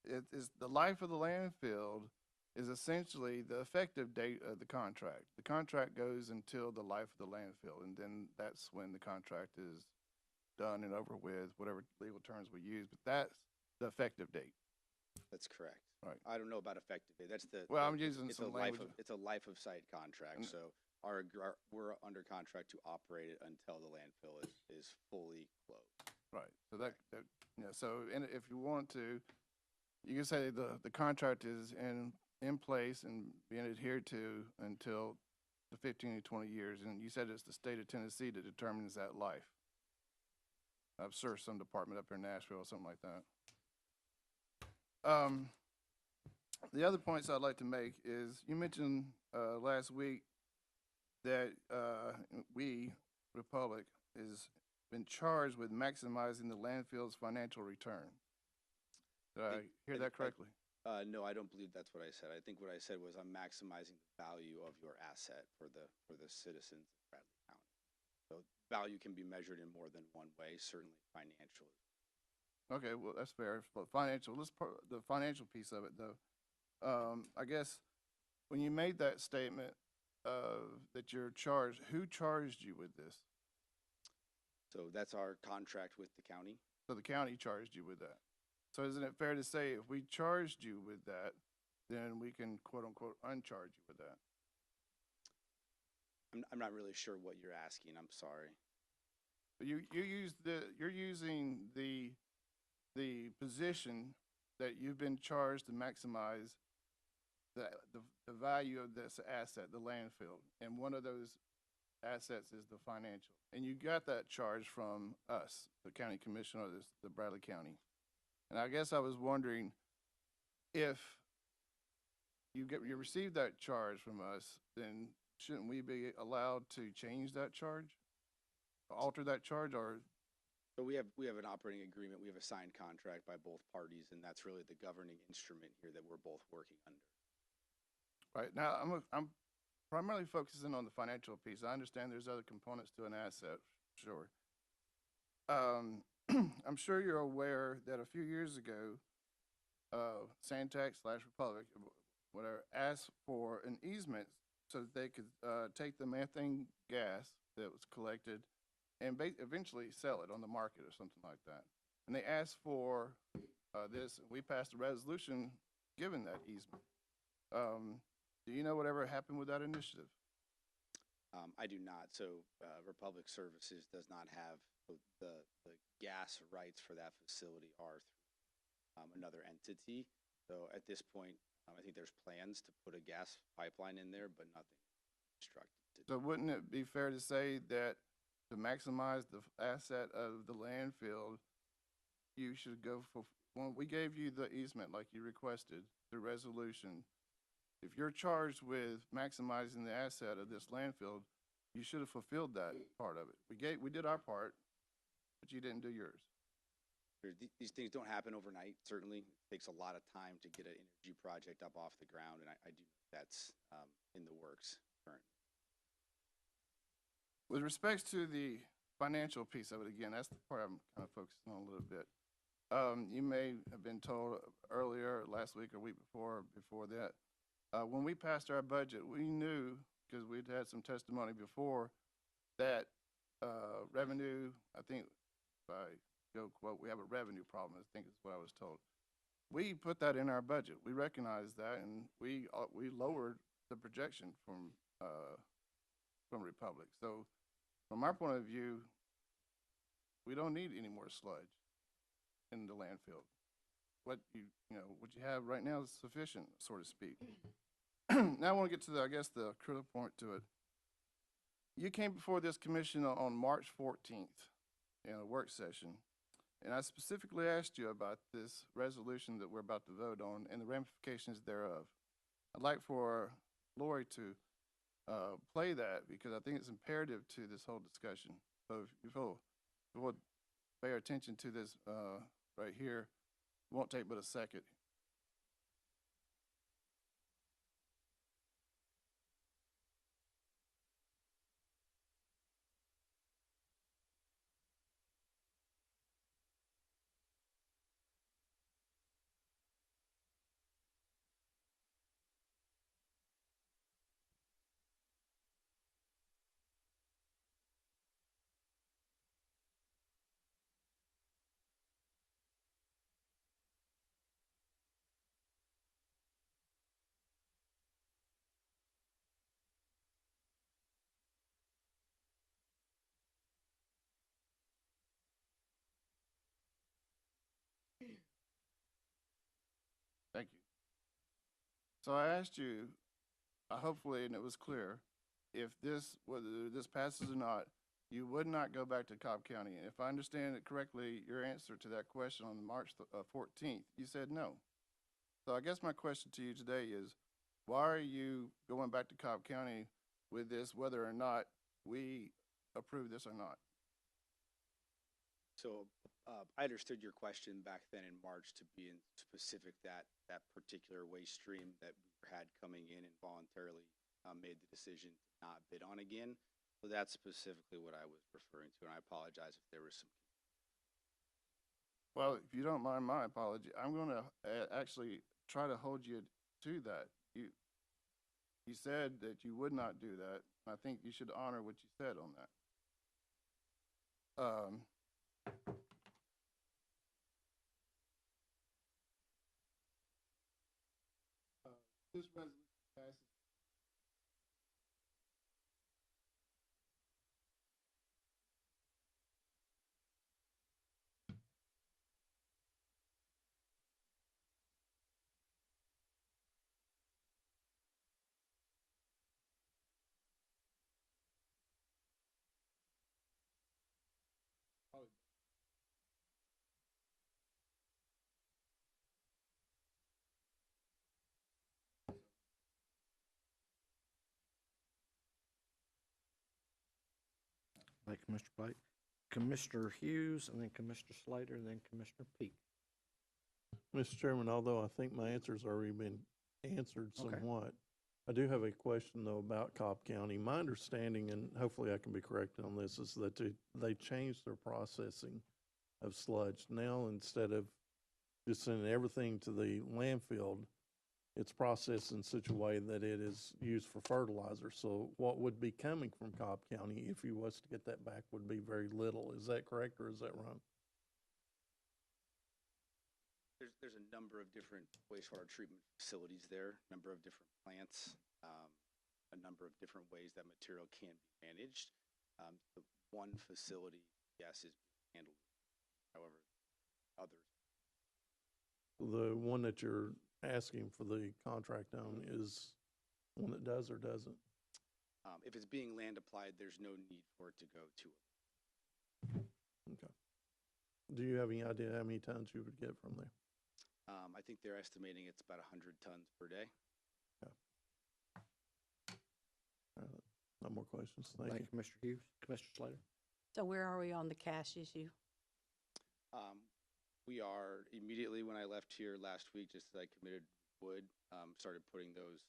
it is the life of the landfill is essentially the effective date of the contract. The contract goes until the life of the landfill, and then that's when the contract is done and over with, whatever legal terms we use, but that's the effective date. That's correct. Right. I don't know about effective date. That's the. Well, I'm it's- using it's some a life language. of, It's a life of site contract, And- so we're under contract to operate it until the landfill is fully closed. Right, so that so, and if you want to, you can say the contract is in in place and being adhered to until the 15 to 20 years. And you said it's the state of Tennessee that determines that life. I'm sure some department up here in Nashville or something like that. The other points I'd like to make is you mentioned last week that we, Republic, has been charged with maximizing the landfill's financial return. Did I hear that correctly? No, I don't believe that's what I said. I think what I said was I'm maximizing the value of your asset for the citizens of Bradley County. So value can be measured in more than one way, certainly financially. Okay, well, that's fair. But financial, the financial piece of it, though. I guess when you made that statement that you're charged, who charged you with this? So that's our contract with the county. So the county charged you with that. So isn't it fair to say if we charged you with that, then we can quote unquote uncharge you with that? I'm not really sure what you're asking. I'm sorry. But you're using the position that you've been charged to maximize the value of this asset, the landfill, and one of those assets is the financial. And you got that charge from us, the county commission, or the Bradley County. And I guess I was wondering if you received that charge from us, then shouldn't we be allowed to change that charge, alter that charge, or? So we have an operating agreement. We have a signed contract by both parties, and that's really the governing instrument here that we're both working under. Right now, I'm primarily focusing on the financial piece. I understand there's other components to an asset, sure. I'm sure you're aware that a few years ago, Santac/Republic, whatever, asked for an easement so that they could take the methane gas that was collected and eventually sell it on the market or something like that. And they asked for this. We passed a resolution giving that easement. Do you know whatever happened with that initiative? I do not. So Republic Services does not have the gas rights for that facility are through another entity. So at this point, I think there's plans to put a gas pipeline in there, but nothing constructed. So wouldn't it be fair to say that to maximize the asset of the landfill, you should go for, well, we gave you the easement like you requested, the resolution. If you're charged with maximizing the asset of this landfill, you should have fulfilled that part of it. We did our part, but you didn't do yours. These things don't happen overnight. Certainly, it takes a lot of time to get an energy project up off the ground, and I do that's in the works currently. With respect to the financial piece of it, again, that's the part I'm kind of focusing on a little bit. You may have been told earlier, last week or week before that, when we passed our budget, we knew, because we'd had some testimony before, that revenue, I think, if I go quote, we have a revenue problem, I think is what I was told. We put that in our budget. We recognized that, and we lowered the projection from Republic. So from our point of view, we don't need any more sludge in the landfill. What you have right now is sufficient, so to speak. Now I want to get to I guess the critical point to it. You came before this commission on March 14th in a work session, and I specifically asked you about this resolution that we're about to vote on and the ramifications thereof. I'd like for Lori to play that because I think it's imperative to this whole discussion. So if you will pay attention to this right here, it won't take but a second. So I asked you, hopefully, and it was clear, if this, whether this passes or not, you would not go back to Cobb County. And if I understand it correctly, your answer to that question on March 14th, you said no. So I guess my question to you today is, why are you going back to Cobb County with this, whether or not we approve this or not? So I understood your question back then in March to be in specific that particular waste stream that we had coming in and voluntarily made the decision to not bid on again. So that's specifically what I was referring to, and I apologize if there was some. Well, if you don't mind my apology, I'm going to actually try to hold you to that. You said that you would not do that. I think you should honor what you said on that. This resolution passes. Thank you, Mr. Blake. Commissioner Hughes, and then Commissioner Slater, and then Commissioner Peak. Mr. Chairman, although I think my answer's already been answered Okay. somewhat, I do have a question though about Cobb County. My understanding, and hopefully I can be corrected on this, is that they changed their processing of sludge. Now, instead of just sending everything to the landfill, it's processed in such a way that it is used for fertilizer. So what would be coming from Cobb County, if you was to get that back, would be very little. Is that correct or is that wrong? There's a number of different wastewater treatment facilities there, a number of different plants, a number of different ways that material can be managed. The one facility, yes, is being handled. However, others. The one that you're asking for the contract on is one that does or doesn't? If it's being land applied, there's no need for it to go to it. Okay. Do you have any idea how many tons you would get from there? I think they're estimating it's about 100 tons per day. All right. No more questions. Thank you. Thank you, Mr. Hughes. Commissioner Slater. So where are we on the cash issue? We are immediately when I left here last week, just as I committed would, started putting those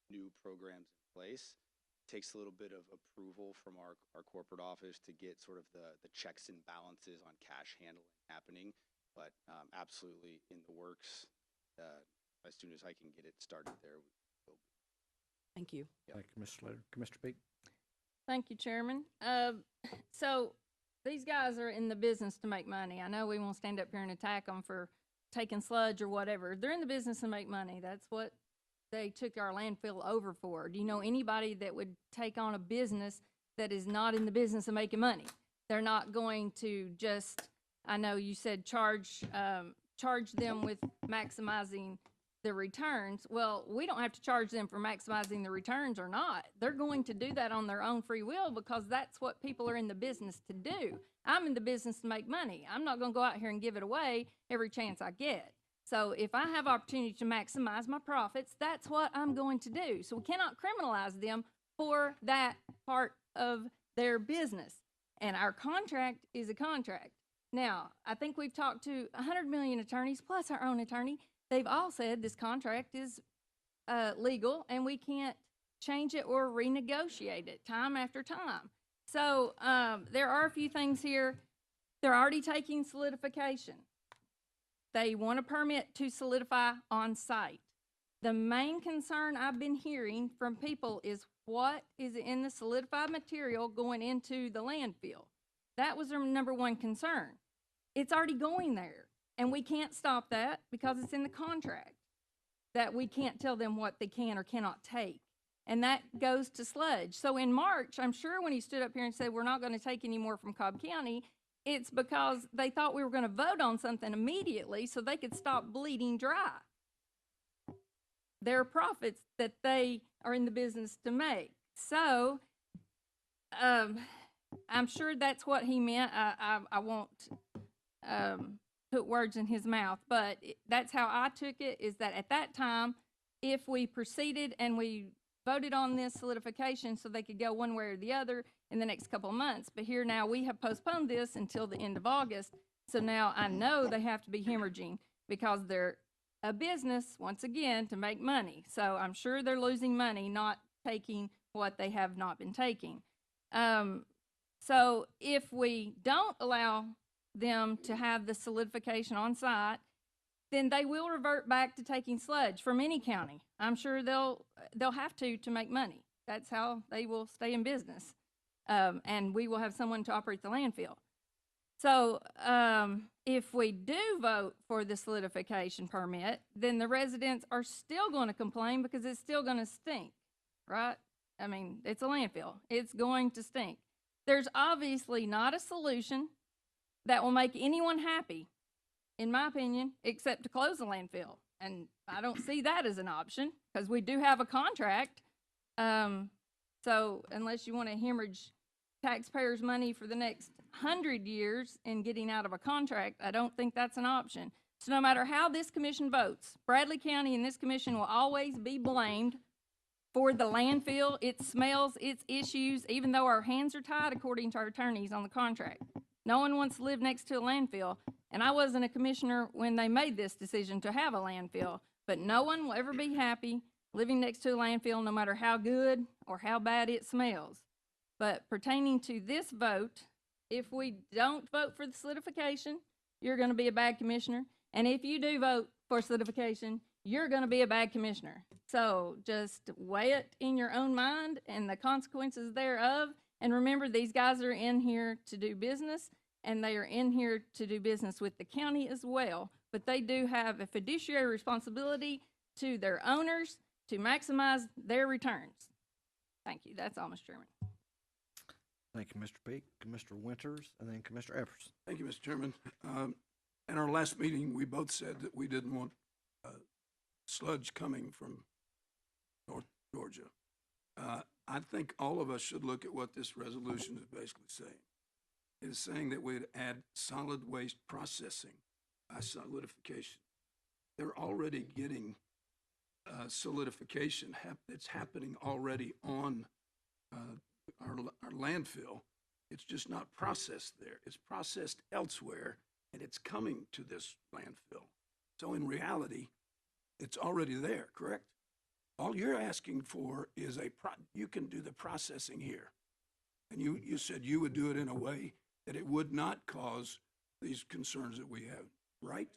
new programs in place. Takes a little bit of approval from our corporate office to get sort of the checks and balances on cash handling happening, but absolutely in the works. As soon as I can get it started there, we will be. Thank you. Thank you, Mr. Slater. Commissioner Peak. Thank you, Chairman. So these guys are in the business to make money. I know we won't stand up here and attack them for taking sludge or whatever. They're in the business to make money. That's what they took our landfill over for. Do you know anybody that would take on a business that is not in the business of making money? They're not going to just, I know you said charge them with maximizing the returns. Well, we don't have to charge them for maximizing the returns or not. They're going to do that on their own free will because that's what people are in the business to do. I'm in the business to make money. I'm not going to go out here and give it away every chance I get. So if I have opportunity to maximize my profits, that's what I'm going to do. So we cannot criminalize them for that part of their business. And our contract is a contract. Now, I think we've talked to 100 million attorneys plus our own attorney. They've all said this contract is legal and we can't change it or renegotiate it time after time. So there are a few things here. They're already taking solidification. They want a permit to solidify on site. The main concern I've been hearing from people is what is in the solidified material going into the landfill. That was their number one concern. It's already going there, and we can't stop that because it's in the contract that we can't tell them what they can or cannot take. And that goes to sludge. So in March, I'm sure when he stood up here and said, we're not going to take any more from Cobb County, it's because they thought we were going to vote on something immediately so they could stop bleeding dry. their profits that they are in the business to make. So, I'm sure that's what he meant. I won't put words in his mouth, but that's how I took it, is that at that time, if we proceeded and we voted on this solidification so they could go one way or the other in the next couple of months, but here now we have postponed this until the end of August, so now I know they have to be hemorrhaging because they're a business, once again, to make money. So I'm sure they're losing money, not taking what they have not been taking. So if we don't allow them to have the solidification on site, then they will revert back to taking sludge from any county. I'm sure they'll have to make money. That's how they will stay in business. And we will have someone to operate the landfill. So if we do vote for the solidification permit, then the residents are still going to complain because it's still going to stink, right? I mean, it's a landfill. It's going to stink. There's obviously not a solution that will make anyone happy, in my opinion, except to close the landfill. And I don't see that as an option because we do have a contract. So unless you want to hemorrhage taxpayers' money for the next 100 years in getting out of a contract, I don't think that's an option. So no matter how this commission votes, Bradley County and this commission will always be blamed for the landfill, its smells, its issues, even though our hands are tied according to our attorneys on the contract. No one wants to live next to a landfill, and I wasn't a commissioner when they made this decision to have a landfill, but no one will ever be happy living next to a landfill, no matter how good or how bad it smells. But pertaining to this vote, if we don't vote for the solidification, you're going to be a bad commissioner. And if you do vote for solidification, you're going to be a bad commissioner. So just weigh it in your own mind and the consequences thereof. And remember, these guys are in here to do business, and they are in here to do business with the county as well. But they do have a fiduciary responsibility to their owners to maximize their returns. Thank you. That's all, Mr. Chairman. Thank you, Mr. Peak, Commissioner Winters, and then Commissioner Epperson. Thank you, Mr. Chairman. In our last meeting, we both said that we didn't want sludge coming from North Georgia. I think all of us should look at what this resolution is basically saying. It is saying that we'd add solid waste processing by solidification. They're already getting solidification. It's happening already on our landfill. It's just not processed there. It's processed elsewhere, and it's coming to this landfill. So in reality, it's already there, correct? All you're asking for is you can do the processing here. And you said you would do it in a way that it would not cause these concerns that we have, right?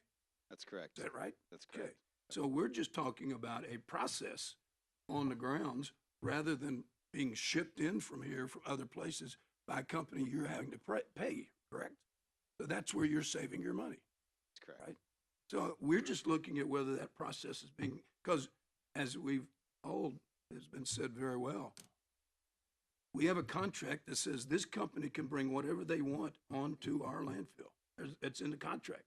That's correct. Is that right? That's correct. Okay. So we're just talking about a process on the grounds rather than being shipped in from here from other places by a company you're having to pay, correct? So that's where you're saving your money. That's correct. Right? So we're just looking at whether that process is being, because as we've all, has been said very well, we have a contract that says this company can bring whatever they want onto our landfill. It's in the contract.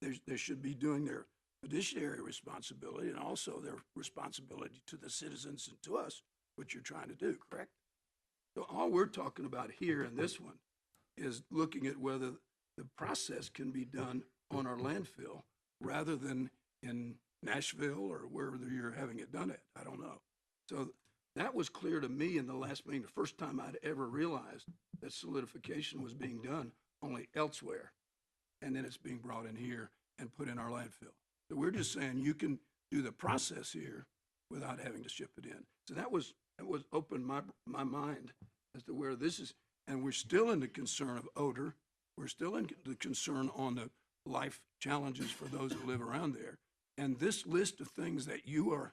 They should be doing their fiduciary responsibility and also their responsibility to the citizens and to us, which you're trying to do, correct? So all we're talking about here in this one is looking at whether the process can be done on our landfill rather than in Nashville or wherever you're having it done at. I don't know. So that was clear to me in the last meeting, the first time I'd ever realized that solidification was being done only elsewhere. And then it's being brought in here and put in our landfill. So we're just saying you can do the process here without having to ship it in. So that was opened my mind as to where this is. And we're still in the concern of odor. We're still in the concern on the life challenges for those who live around there. And this list of things that you're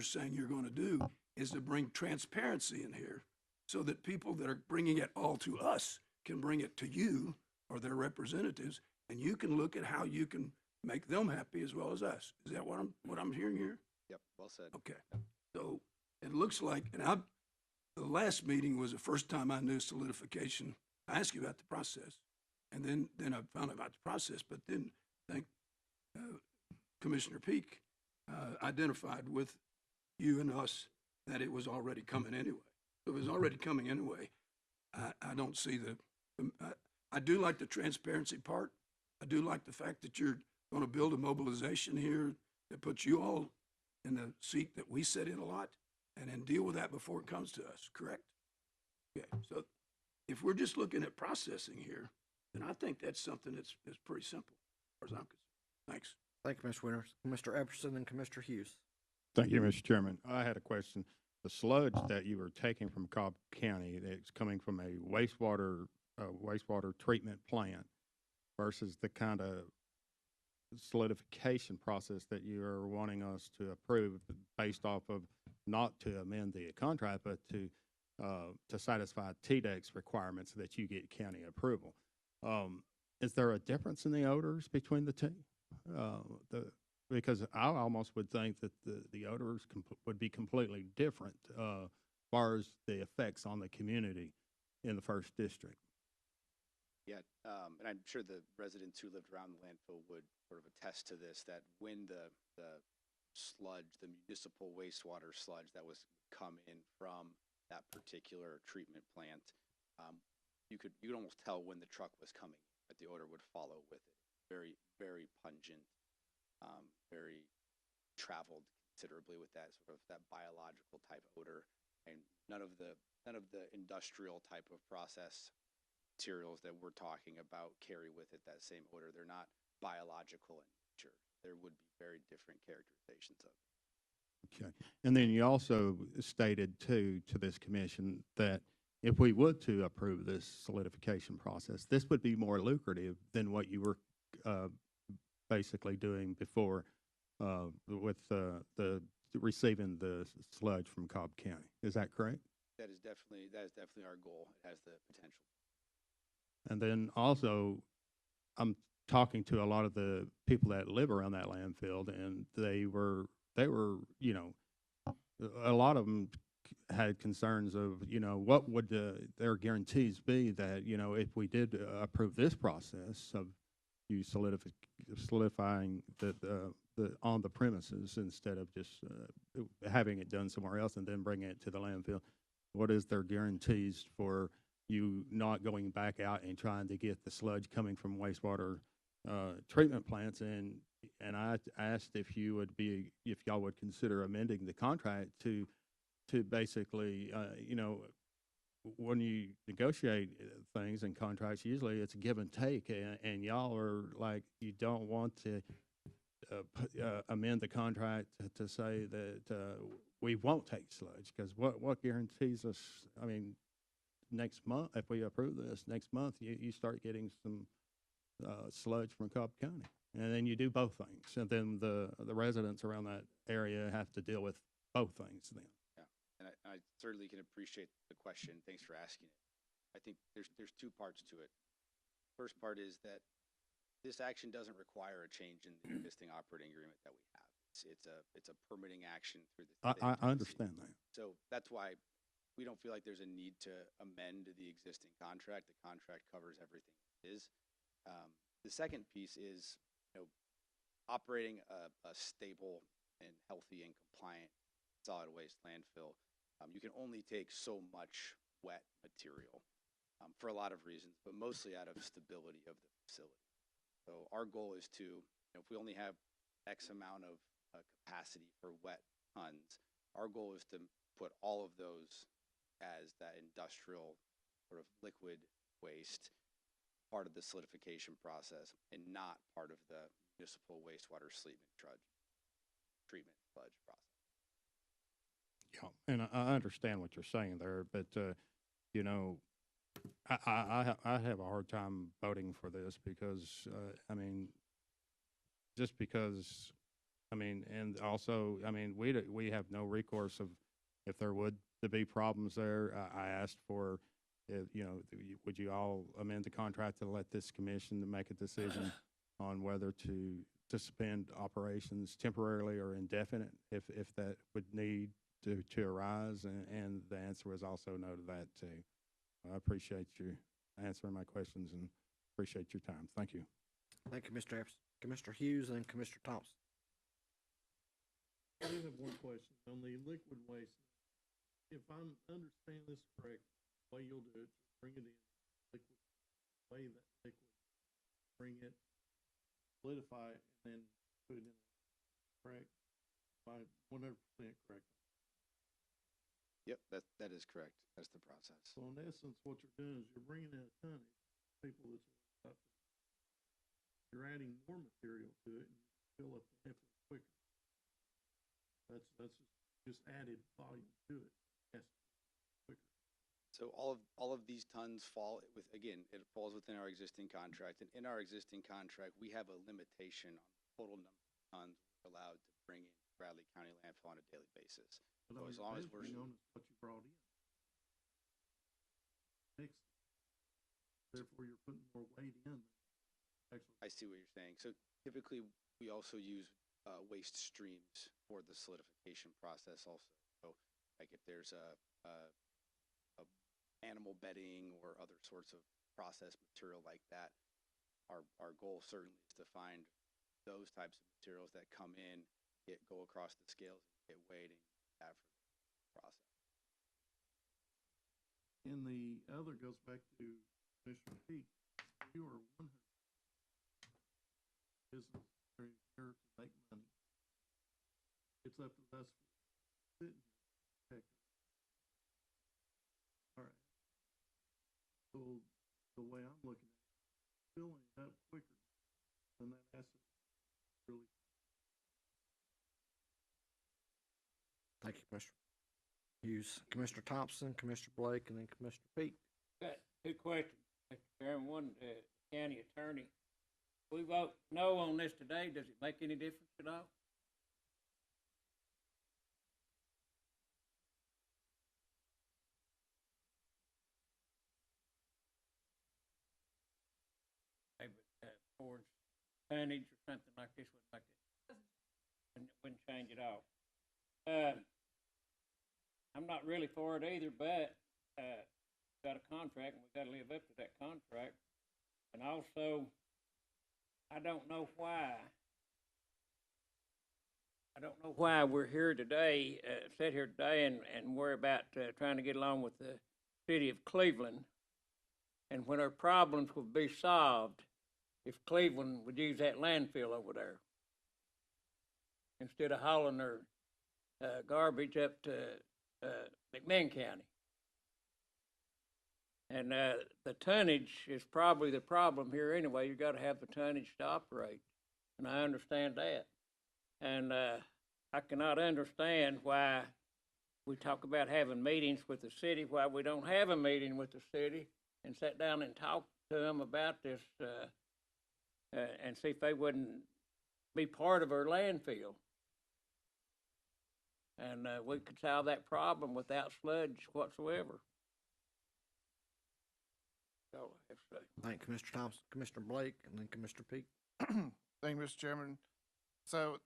saying you're going to do is to bring transparency in here so that people that are bringing it all to us can bring it to you or their representatives, and you can look at how you can make them happy as well as us. Is that what I'm hearing here? Yep, well said. Okay. So it looks like, and the last meeting was the first time I knew solidification. I asked you about the process, and then I found out about the process, but then thank Commissioner Peak, identified with you and us that it was already coming anyway. If it was already coming anyway, I don't see I do like the transparency part. I do like the fact that you're going to build a mobilization here that puts you all in the seat that we sit in a lot, and then deal with that before it comes to us, correct? Okay, so if we're just looking at processing here, then I think that's something that's pretty simple, as far as I'm concerned. Thanks. Thank you, Mr. Winters. Mr. Epperson and Commissioner Hughes. Thank you, Mr. Chairman. I had a question. The sludge that you were taking from Cobb County, that's coming from a wastewater treatment plant versus the kind of solidification process that you are wanting us to approve based off of not to amend the contract, but to satisfy TDEC's requirements that you get county approval. Is there a difference in the odors between the two? Because I almost would think that the odors would be completely different as far as the effects on the community in the first district. Yeah, and I'm sure the residents who lived around the landfill would sort of attest to this, that when the sludge, the municipal wastewater sludge that was come in from that particular treatment plant, you could almost tell when the truck was coming, but the odor would follow with it. Very, very pungent, very traveled considerably with that sort of that biological type odor, and none of the industrial type of process materials that we're talking about carry with it that same odor. They're not biological in nature. There would be very different characterizations of it. Okay. And then you also stated to this commission that if we would to approve this solidification process, this would be more lucrative than what you were basically doing before with the receiving the sludge from Cobb County. Is that correct? That is definitely our goal. It has the potential. And then also, I'm talking to a lot of the people that live around that landfill, and they were, you know, a lot of them had concerns of, you know, what would their guarantees be that, you know, if we did approve this process of you solidifying the on the premises instead of just having it done somewhere else and then bringing it to the landfill, what is their guarantees for you not going back out and trying to get the sludge coming from wastewater treatment plants? And I asked if y'all would consider amending the contract to basically, you know, when you negotiate things and contracts, usually it's a give and take, and y'all are like, you don't want to amend the contract to say that we won't take sludge, because what guarantees us? I mean, next month, if we approve this, next month you start getting some sludge from Cobb County, and then you do both things, and then the residents around that area have to deal with both things then. Yeah, and I certainly can appreciate the question. Thanks for asking it. I think there's two parts to it. First part is that this action doesn't require a change in the existing operating agreement that we have. It's a permitting action through the state I agency. understand that. So that's why we don't feel like there's a need to amend the existing contract. The contract covers everything it is. The second piece is, you know, operating a stable and healthy and compliant solid waste landfill. You can only take so much wet material for a lot of reasons, but mostly out of stability of the facility. So our goal is to, you know, if we only have X amount of capacity for wet tons, our goal is to put all of those as that industrial sort of liquid waste part of the solidification process and not part of the municipal wastewater treatment sludge process. Yeah, and I understand what you're saying there, but you know, I have a hard time voting for this because I mean, just because, I mean, and also, I mean, we have no recourse of if there would to be problems there. I asked for, you know, would you all amend the contract to let this commission to make a decision on whether to suspend operations temporarily or indefinite if that would need to arise, and the answer was also no to that too. I appreciate you answering my questions and appreciate your time. Thank you. Thank you, Mr. Epperson. Commissioner Hughes and Commissioner Thompson. I do have one question on the liquid waste. If I'm understanding this correct, the way you'll do it, you'll bring it in, liquid, weigh that liquid, bring it, solidify it, and then put it in, correct? By 100% correct. Yep, that is correct. That's the process. So in essence, what you're doing is you're bringing in a tonnage, people that's up, you're adding more material to it, and you fill up the landfill quicker. That's just added volume to it. Yes, quicker. So all of these tons fall with, again, it falls within our existing contract. And in our existing contract, we have a limitation on the total number of tons we're allowed to bring in Bradley County landfill on a daily basis. But So as long as we're, on is what you brought in. Next, therefore, you're putting more weight in. Actually, I see what you're saying. So typically, we also use waste streams for the solidification process also. So like if there's a animal bedding or other sorts of processed material like that, our goal certainly is to find those types of materials that come in, go across the scales, and get weighed and have for the process. and the other goes back to Commissioner Peak. You are 100 business very here to make money. It's up to us sitting here. Heck. All right. So the way I'm looking at it, filling it up quicker than that asset really. Thank you, Commissioner Hughes. Commissioner Thompson, Commissioner Blake, and then Commissioner Peak. Got two questions, Mr. Chairman. One, county attorney. We vote no on this today. Does it make any difference at all? Maybe, for tonnage or something like this wouldn't make it. Wouldn't change it all. I'm not really for it either, but, got a contract and we gotta live up to that contract. And also, I don't know why we're here today, sit here today and worry about, trying to get along with the city of Cleveland. And when our problems would be solved if Cleveland would use that landfill over there. Instead of hauling their, garbage up to, McMinn County. And the tonnage is probably the problem here anyway. You got to have the tonnage to operate, and I understand that. And I cannot understand why we talk about having meetings with the city, why we don't have a meeting with the city and sit down and talk to them about this and see if they wouldn't be part of our landfill. And we could solve that problem without sludge whatsoever. That's all I have to say. Thank you, Commissioner Thompson, Commissioner Blake, and then Commissioner Peak. Thank you, Mr. Chairman. So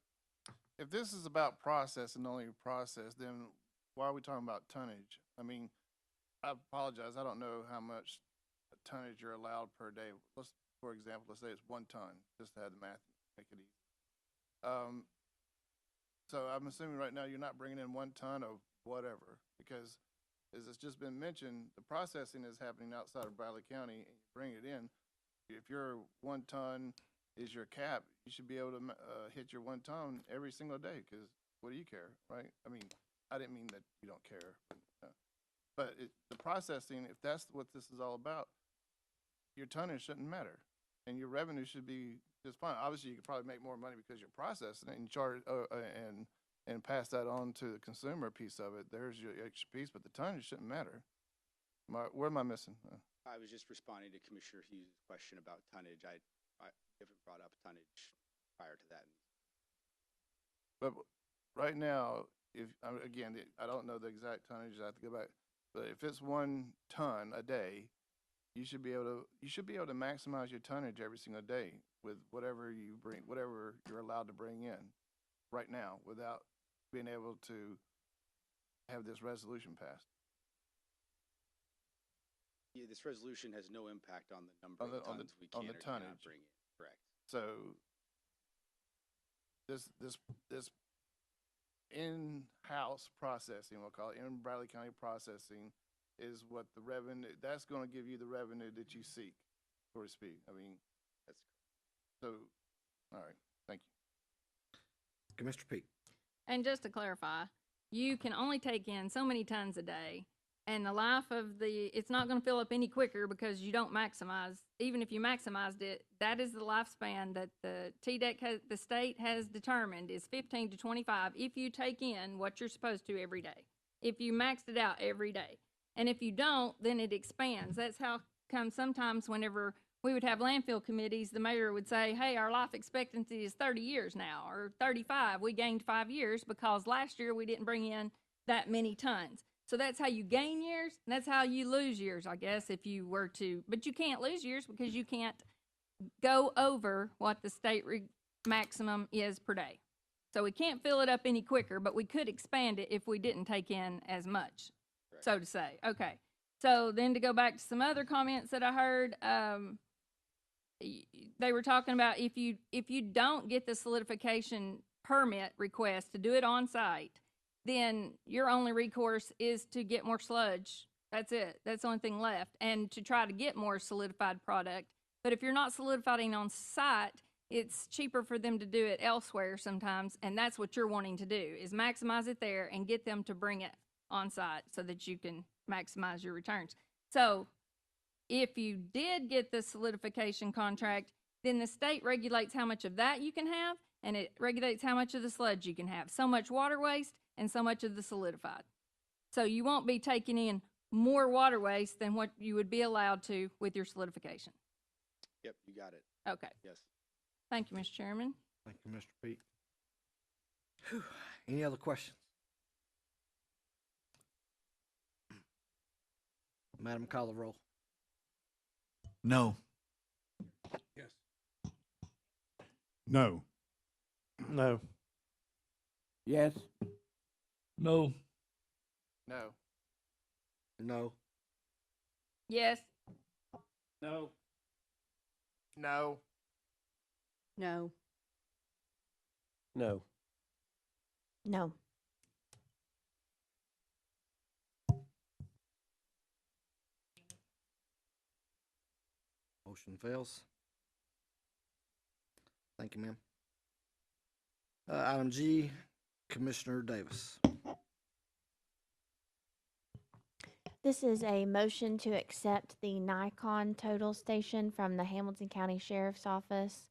if this is about process and only process, then why are we talking about tonnage? I mean, I apologize, I don't know how much tonnage you're allowed per day. For example, let's say it's 1 ton, just to have the math, make it easy. So I'm assuming right now you're not bringing in 1 ton of whatever, because as it's just been mentioned, the processing is happening outside of Bradley County, and you bring it in. If your 1 ton is your cap, you should be able to hit your 1 ton every single day, because what do you care, right? I mean, I didn't mean that you don't care, but the processing, if that's what this is all about, your tonnage shouldn't matter, and your revenue should be just fine. Obviously, you could probably make more money because you're processing it and charge and pass that on to the consumer piece of it. There's your extra piece, but the tonnage shouldn't matter. Where am I missing? I was just responding to Commissioner Hughes' question about tonnage. I haven't brought up tonnage prior to that. But right now, if again, I don't know the exact tonnage. I have to go back. But if it's 1 ton a day, you should be able to maximize your tonnage every single day with whatever you bring, whatever you're allowed to bring in right now, without being able to have this resolution passed. Yeah, this resolution has no impact on the number of tons we can or cannot bring in. Correct. So this in-house processing, we'll call it, in Bradley County processing, is what the revenue, that's gonna give you the revenue that you seek, so to speak. I mean, That's so, all right, thank you. Commissioner Peak. And just to clarify, you can only take in so many tons a day, and the life of it's not going to fill up any quicker because you don't maximize. Even if you maximized it, that is the lifespan that the the state has determined is 15 to 25 if you take in what you're supposed to every day. If you maxed it out every day. And if you don't, then it expands. That's how come sometimes whenever we would have landfill committees, the mayor would say, hey, our life expectancy is 30 years now, or 35. We gained 5 years because last year we didn't bring in that many tons. So that's how you gain years, and that's how you lose years, I guess, if you were to. But you can't lose years because you can't go over what the state maximum is per day. So we can't fill it up any quicker, but we could expand it if we didn't take in as much, correct. so to say. Okay. So then to go back to some other comments that I heard, they were talking about if you don't get the solidification permit request to do it on site, then your only recourse is to get more sludge. That's it. That's the only thing left, and to try to get more solidified product. But if you're not solidifying on site, it's cheaper for them to do it elsewhere sometimes, and that's what you're wanting to do, is maximize it there and get them to bring it on site so that you can maximize your returns. So if you did get the solidification contract, then the state regulates how much of that you can have, and it regulates how much of the sludge you can have. So much water waste and so much of the solidified. So you won't be taking in more water waste than what you would be allowed to with your solidification. Yep, you got it. Okay. Yes. Thank you, Mr. Chairman. Thank you, Mr. Peak. Whew. Any other questions? Madam, call the roll. No. Yes. No. No. Yes. No. No. No. Yes. No. No. No. No. No. Motion fails. Thank you, ma'am. Item G, Commissioner Davis. This is a motion to accept the Nikon total station from the Hamilton County Sheriff's Office.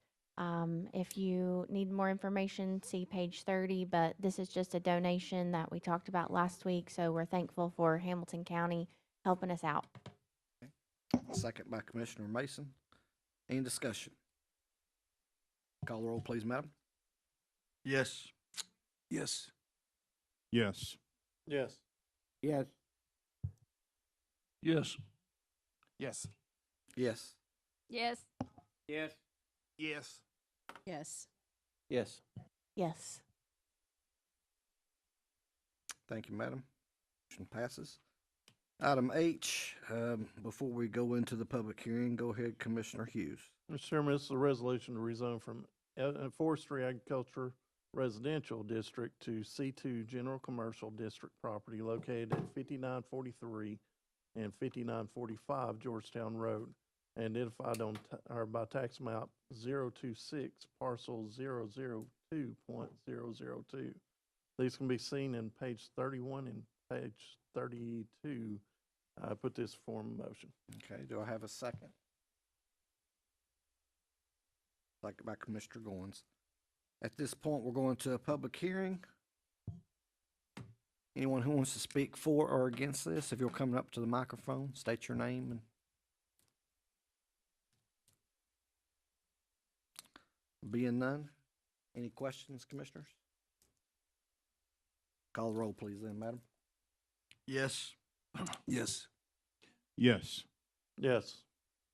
If you need more information, see page 30, but this is just a donation that we talked about last week, so we're thankful for Hamilton County helping us out. Second by Commissioner Mason. Any discussion? Call the roll, please, madam. Yes. Yes. Yes. Yes. Yes. Yes. Yes. Yes. Yes. Yes. Yes. Yes. Yes. Yes. Thank you, madam. Motion passes. Item H, before we go into the public hearing, go ahead, Commissioner Hughes. Mr. Chairman, this is a resolution to rezone from Forestry Agriculture Residential District to C2 General Commercial District property located at 5943 and 5945 Georgetown Road, identified on or by tax map 026 parcel 002.002. These can be seen in page 31 and page 32. I put this form in motion. Okay, do I have a second? Second by Commissioner Goins. At this point, we're going to a public hearing. Anyone who wants to speak for or against this, if you're coming up to the microphone, state your name and being none. Any questions, commissioners? Call the roll, please, then, madam. Yes. Yes. Yes. Yes.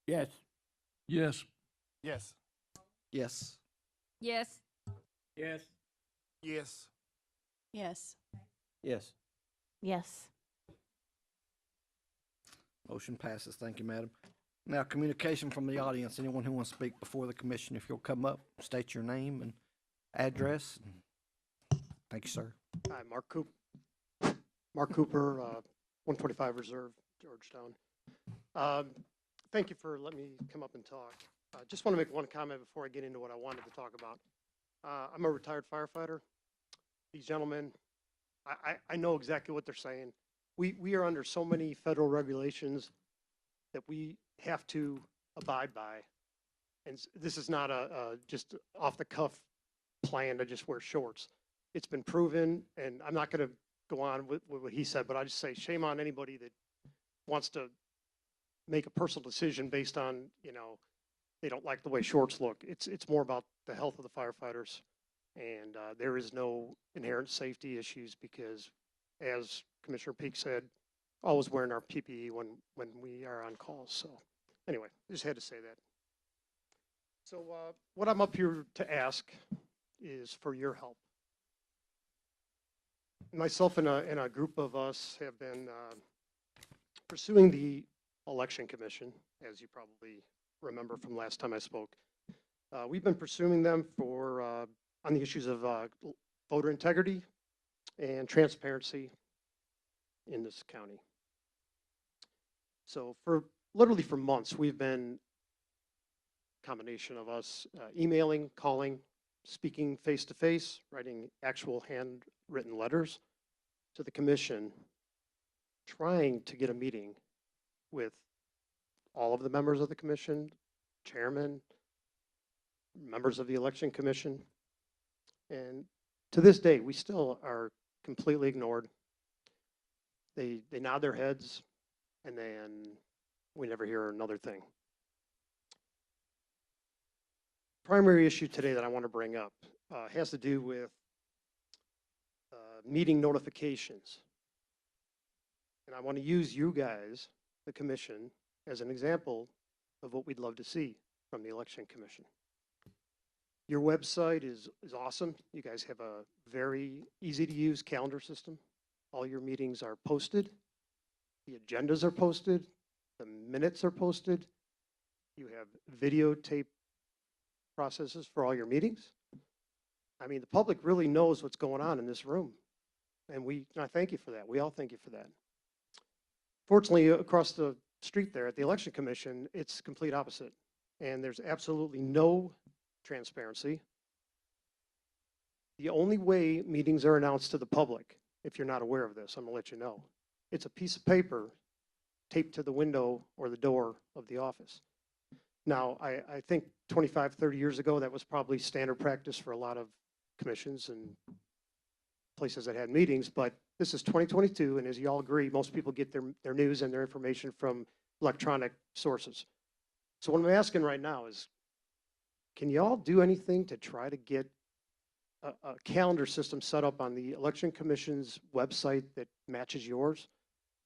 Yes. Yes. Yes. Yes. Yes. Yes. Yes. Yes. Yes. Yes. Motion passes. Thank you, madam. Now, communication from the audience. Anyone who wants to speak before the commission, if you'll come up, state your name and address. Thank you, sir. Hi, Mark Cooper, 125 Reserve, Georgetown. Thank you for letting me come up and talk. Just want to make one comment before I get into what I wanted to talk about. I'm a retired firefighter. These gentlemen, I know exactly what they're saying. We are under so many federal regulations that we have to abide by. And this is not a just off the cuff plan to just wear shorts. It's been proven, and I'm not going to go on with what he said, but I just say shame on anybody that wants to make a personal decision based on, you know, they don't like the way shorts look. It's more about the health of the firefighters, and there is no inherent safety issues because, as Commissioner Peak said, always wearing our PPE when we are on calls. So anyway, just had to say that. So what I'm up here to ask is for your help. Myself and a group of us have been pursuing the Election Commission, as you probably remember from last time I spoke. We've been pursuing them for on the issues of voter integrity and transparency in this county. So literally for months, we've been a combination of us emailing, calling, speaking face-to-face, writing actual handwritten letters to the commission, trying to get a meeting with all of the members of the commission, chairman, members of the election commission. And to this day, we still are completely ignored. They nod their heads, and then we never hear another thing. Primary issue today that I want to bring up has to do with meeting notifications. And I want to use you guys, the commission, as an example of what we'd love to see from the Election Commission. Your website is awesome. You guys have a very easy to use calendar system. All your meetings are posted. The agendas are posted. The minutes are posted. You have videotape processes for all your meetings. I mean, the public really knows what's going on in this room. And I thank you for that. We all thank you for that. Fortunately, across the street there at the Election Commission, it's complete opposite. And there's absolutely no transparency. The only way meetings are announced to the public, if you're not aware of this, I'm gonna let you know. It's a piece of paper taped to the window or the door of the office. Now, I think 25, 30 years ago, that was probably standard practice for a lot of commissions and places that had meetings, but this is 2022, and as you all agree, most people get their news and their information from electronic sources. So what I'm asking right now is, can you all do anything to try to get a calendar system set up on the Election Commission's website that matches yours?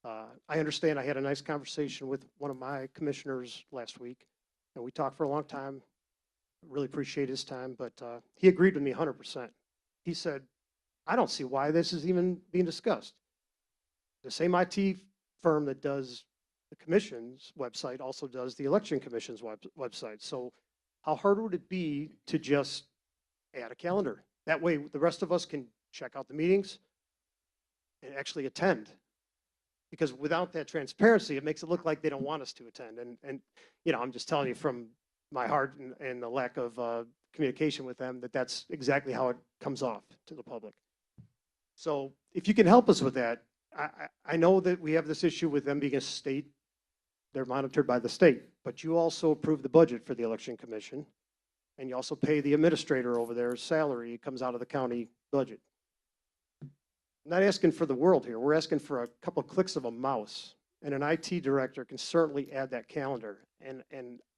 I understand I had a nice conversation with one of my commissioners last week, and we talked for a long time. Really appreciate his time, but he agreed with me 100%. He said, I don't see why this is even being discussed. The same IT firm that does the commission's website also does the Election Commission's website. So how hard would it be to just add a calendar? That way the rest of us can check out the meetings and actually attend. Because without that transparency, it makes it look like they don't want us to attend. And you know, I'm just telling you from my heart and the lack of communication with them, that's exactly how it comes off to the public. So if you can help us with that, I know that we have this issue with them being a state, they're monitored by the state, but you also approve the budget for the Election Commission, and you also pay the administrator over there's salary. It comes out of the county budget. I'm not asking for the world here. We're asking for a couple of clicks of a mouse, and an IT director can certainly add that calendar, and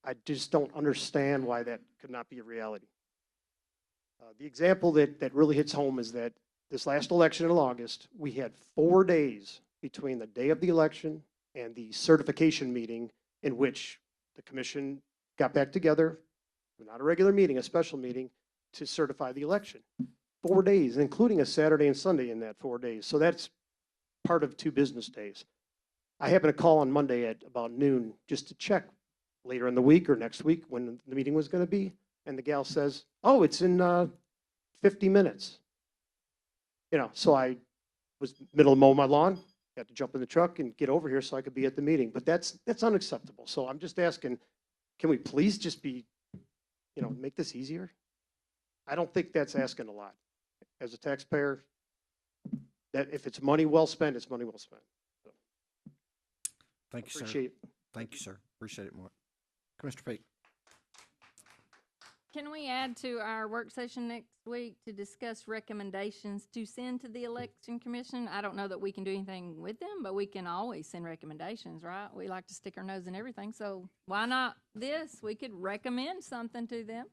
I just don't understand why that could not be a reality. The example that really hits home is that this last election in August, we had 4 days between the day of the election and the certification meeting in which the commission got back together, not a regular meeting, a special meeting, to certify the election. 4 days, including a Saturday and Sunday in that 4 days. So that's part of 2 business days. I happened to call on Monday at about noon just to check later in the week or next week when the meeting was going to be. And the gal says, oh, it's in 50 minutes. You know, so I was middle of mowing my lawn, had to jump in the truck and get over here so I could be at the meeting. But that's unacceptable. So I'm just asking, can we please just be, you know, make this easier? I don't think that's asking a lot. As a taxpayer, that if it's money well spent, it's money well spent. So, Thank you, sir. appreciate it. Thank you, sir. Appreciate it, Mark. Commissioner Peak. Can we add to our work session next week to discuss recommendations to send to the election commission? I don't know that we can do anything with them, but we can always send recommendations, right? We like to stick our nose in everything, so why not this? We could recommend something to them.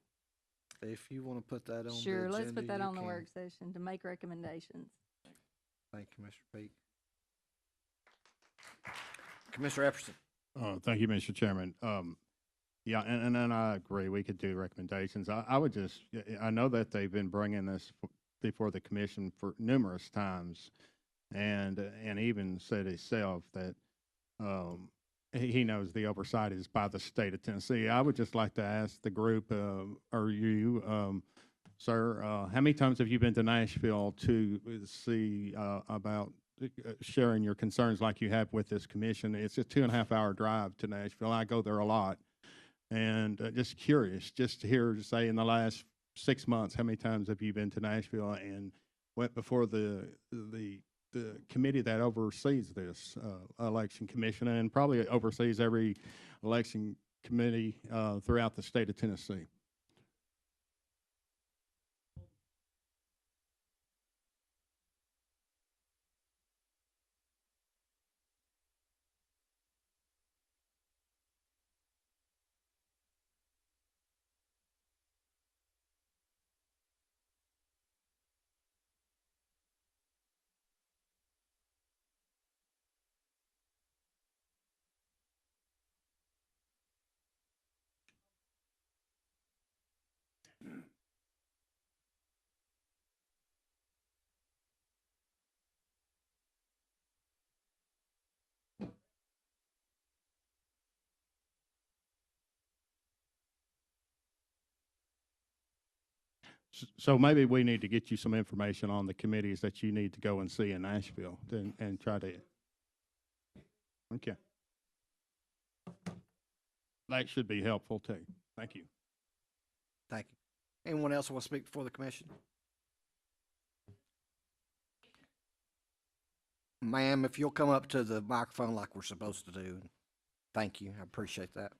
If you want to put that on the Sure, let's agenda, put that you on the can. work session to make recommendations. Thank you, Mr. Peak. Commissioner Epperson. Thank you, Mr. Chairman. Yeah, and I agree, we could do recommendations. I would just, I know that they've been bringing this before the commission for numerous times, and even said himself that he knows the oversight is by the state of Tennessee. I would just like to ask the group, or you, sir, how many times have you been to Nashville to see about sharing your concerns like you have with this commission? It's a 2.5-hour drive to Nashville. I go there a lot. And just curious, just to hear, say, in the last 6 months, how many times have you been to Nashville and went before the committee that oversees this election commission and probably oversees every election committee throughout the state of Tennessee? So maybe we need to get you some information on the committees that you need to go and see in Nashville and try to. Okay. That should be helpful too. Thank you. Thank you. Anyone else want to speak before the commission? Ma'am, if you'll come up to the microphone like we're supposed to do. Thank you. I appreciate that.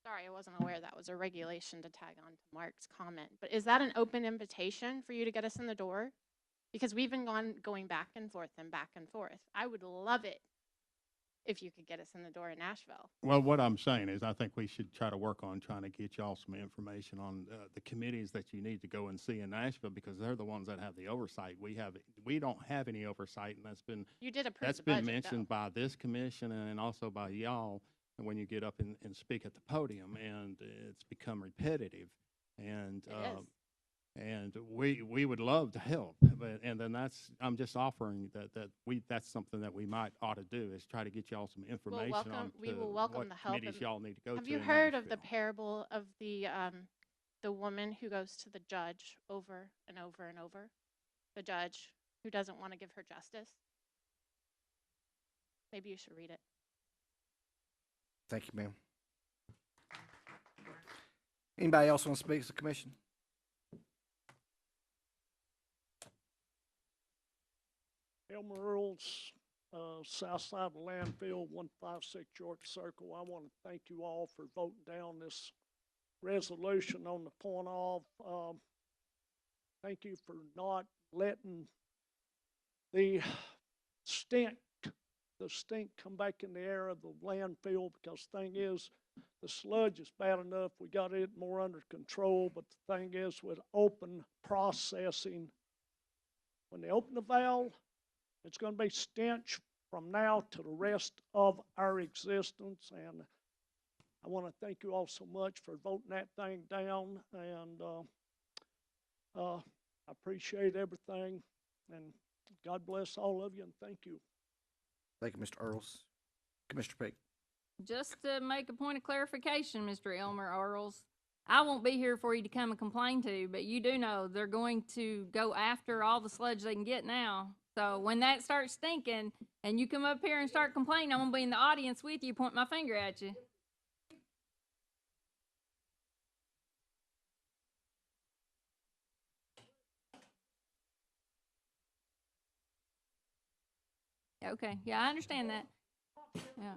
Sorry, I wasn't aware that was a regulation to tag on to Mark's comment. But is that an open invitation for you to get us in the door? Because we've been going back and forth and back and forth. I would love it if you could get us in the door in Nashville. Well, what I'm saying is I think we should try to work on trying to get y'all some information on the committees that you need to go and see in Nashville, because they're the ones that have the oversight. We don't have any oversight, and You did approve that's the been budget, mentioned though. by this commission and also by y'all when you get up and speak at the podium, and it's become repetitive. And It is. and we would love to help, but I'm just offering that's something that we ought to do, is try to get y'all some information on We will welcome what the help. committees And y'all need to go to. have you in heard of the Nashville. parable of the woman who goes to the judge over and over and over? The judge who doesn't want to give her justice? Maybe you should read it. Thank you, ma'am. Anybody else want to speak to the commission? Elmer Earls, south side of the landfill, 156 York Circle. I want to thank you all for voting down this resolution on the point of. Thank you for not letting the stink come back in the air of the landfill, because the thing is, the sludge is bad enough. We got it more under control, but the thing is, with open processing, when they open the valve, it's going to be stench from now to the rest of our existence. And I want to thank you all so much for voting that thing down. And I appreciate everything. And God bless all of you, and thank you. Thank you, Mr. Earls. Commissioner Peak. Just to make a point of clarification, Mr. Elmer Earls, I won't be here for you to come and complain to, but you do know they're going to go after all the sludge they can get now. So when that starts stinking and you come up here and start complaining, I'm gonna be in the audience with you, point my finger at you. Okay, yeah, I understand that. Yeah.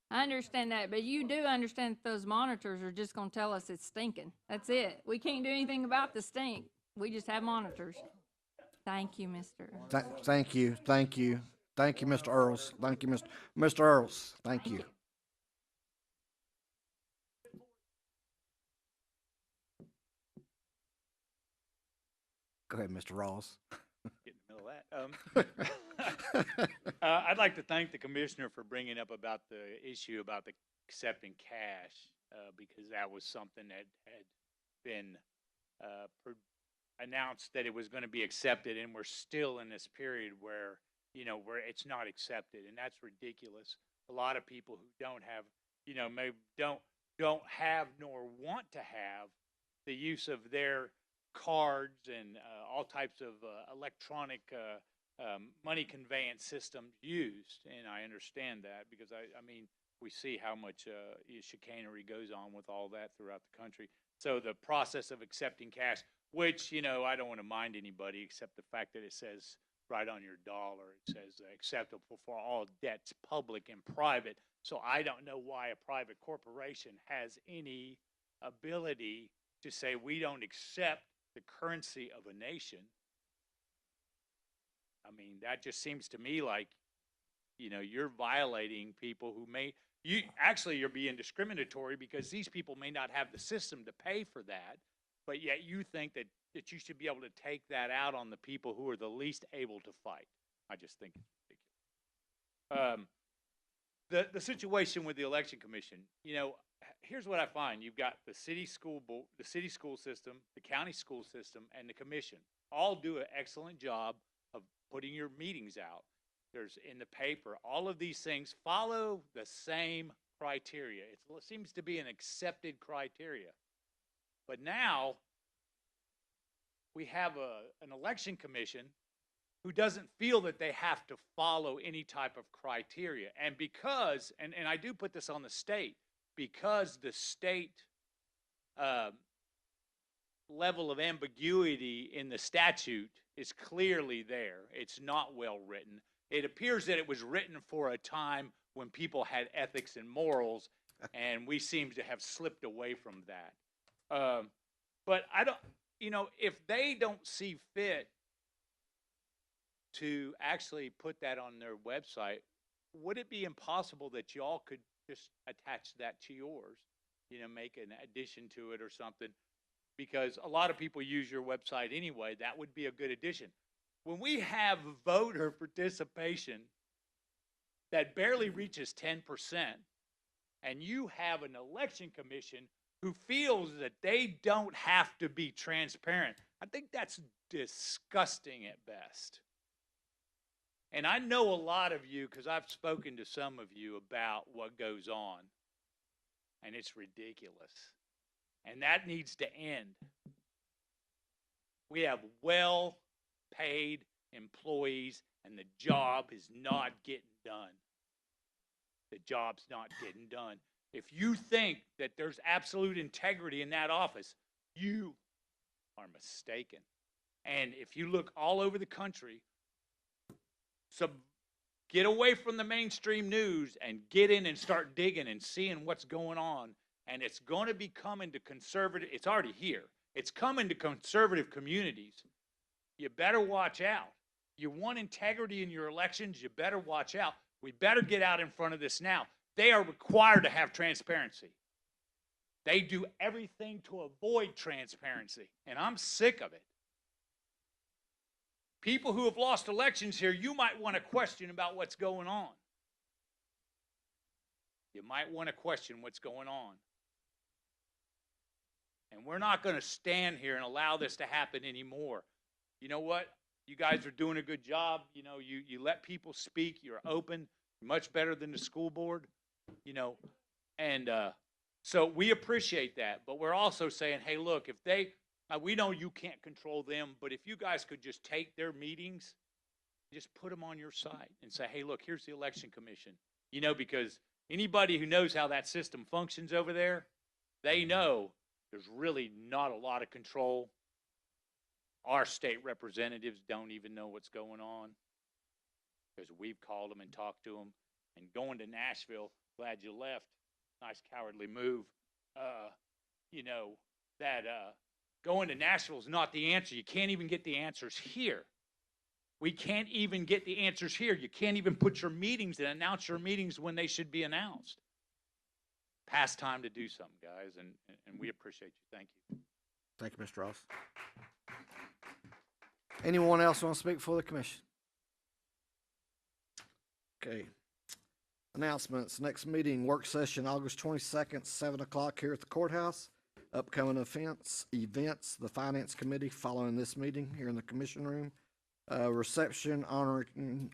I understand that, but you do understand that those monitors are just gonna tell us it's stinking. That's it. We can't do anything about the stink. We just have monitors. Thank you, mister. Thank you, thank you, thank you, Mr. Earls. Thank you, Mr. Earls. Thank you. Go ahead, Mr. Ross. Get in the middle of that. I'd like to thank the commissioner for bringing up about the issue about the accepting cash, because that was something that had been announced that it was going to be accepted, and we're still in this period where, where it's not accepted, and that's ridiculous. A lot of people who don't have, maybe don't have nor want to have the use of their cards and all types of electronic money conveyance systems used, and I understand that because I mean we see how much chicanery goes on with all that throughout the country. So the process of accepting cash, which I don't want to mind anybody except the fact that it says right on your dollar, it says acceptable for all debts, public and private. So I don't know why a private corporation has any ability to say we don't accept the currency of a nation. I mean, that just seems to me like, you're violating people who you're being discriminatory because these people may not have the system to pay for that, but yet you think that you should be able to take that out on the people who are the least able to fight. I just think it's ridiculous. The situation with the election commission, here's what I find. You've got the city school board, the city school system, the county school system, and the commission all do an excellent job of putting your meetings out. There's in the paper, all of these things follow the same criteria. It seems to be an accepted criteria. But now we have an election commission who doesn't feel that they have to follow any type of criteria. And because, and I do put this on the state, because the state level of ambiguity in the statute is clearly there. It's not well written. It appears that it was written for a time when people had ethics and morals, and we seem to have slipped away from that. But I don't, if they don't see fit to actually put that on their website, would it be impossible that y'all could just attach that to yours, make an addition to it or something? Because a lot of people use your website anyway. That would be a good addition. When we have voter participation that barely reaches 10%, and you have an election commission who feels that they don't have to be transparent, I think that's disgusting at best. And I know a lot of you, because I've spoken to some of you about what goes on, and it's ridiculous. And that needs to end. We have well-paid employees, and the job is not getting done. The job's not getting done. If you think that there's absolute integrity in that office, you are mistaken. And if you look all over the country, so get away from the mainstream news and get in and start digging and seeing what's going on. And it's going to be coming to conservative, it's already here. It's coming to conservative communities. You better watch out. You want integrity in your elections, you better watch out. We better get out in front of this now. They are required to have transparency. They do everything to avoid transparency, and I'm sick of it. People who have lost elections here, you might want to question about what's going on. You might want to question what's going on. And we're not going to stand here and allow this to happen anymore. You know what? You guys are doing a good job. You let people speak. You're open. Much better than the school board. And So we appreciate that, but we're also saying, hey, look, if they, we know you can't control them, but if you guys could just take their meetings, just put them on your site and say, hey, look, here's the election commission. You know, because anybody who knows how that system functions over there, they know there's really not a lot of control. Our state representatives don't even know what's going on because we've called them and talked to them. And going to Nashville, glad you left. Nice cowardly move. You know, that going to Nashville is not the answer. You can't even get the answers here. We can't even get the answers here. You can't even put your meetings and announce your meetings when they should be announced. Past time to do something, guys, and we appreciate you. Thank you. Thank you, Mr. Ross. Anyone else want to speak for the commission? Okay. Announcements. Next meeting, work session, August 22nd, 7 o'clock here at the courthouse. Upcoming events, the Finance Committee following this meeting here in the commission room. Reception honoring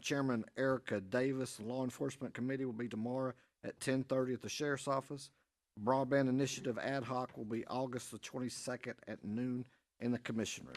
Chairman Erica Davis. Law Enforcement Committee will be tomorrow at 10:30 at the Sheriff's Office. Broadband Initiative Ad Hoc will be August the 22nd at noon in the commission room.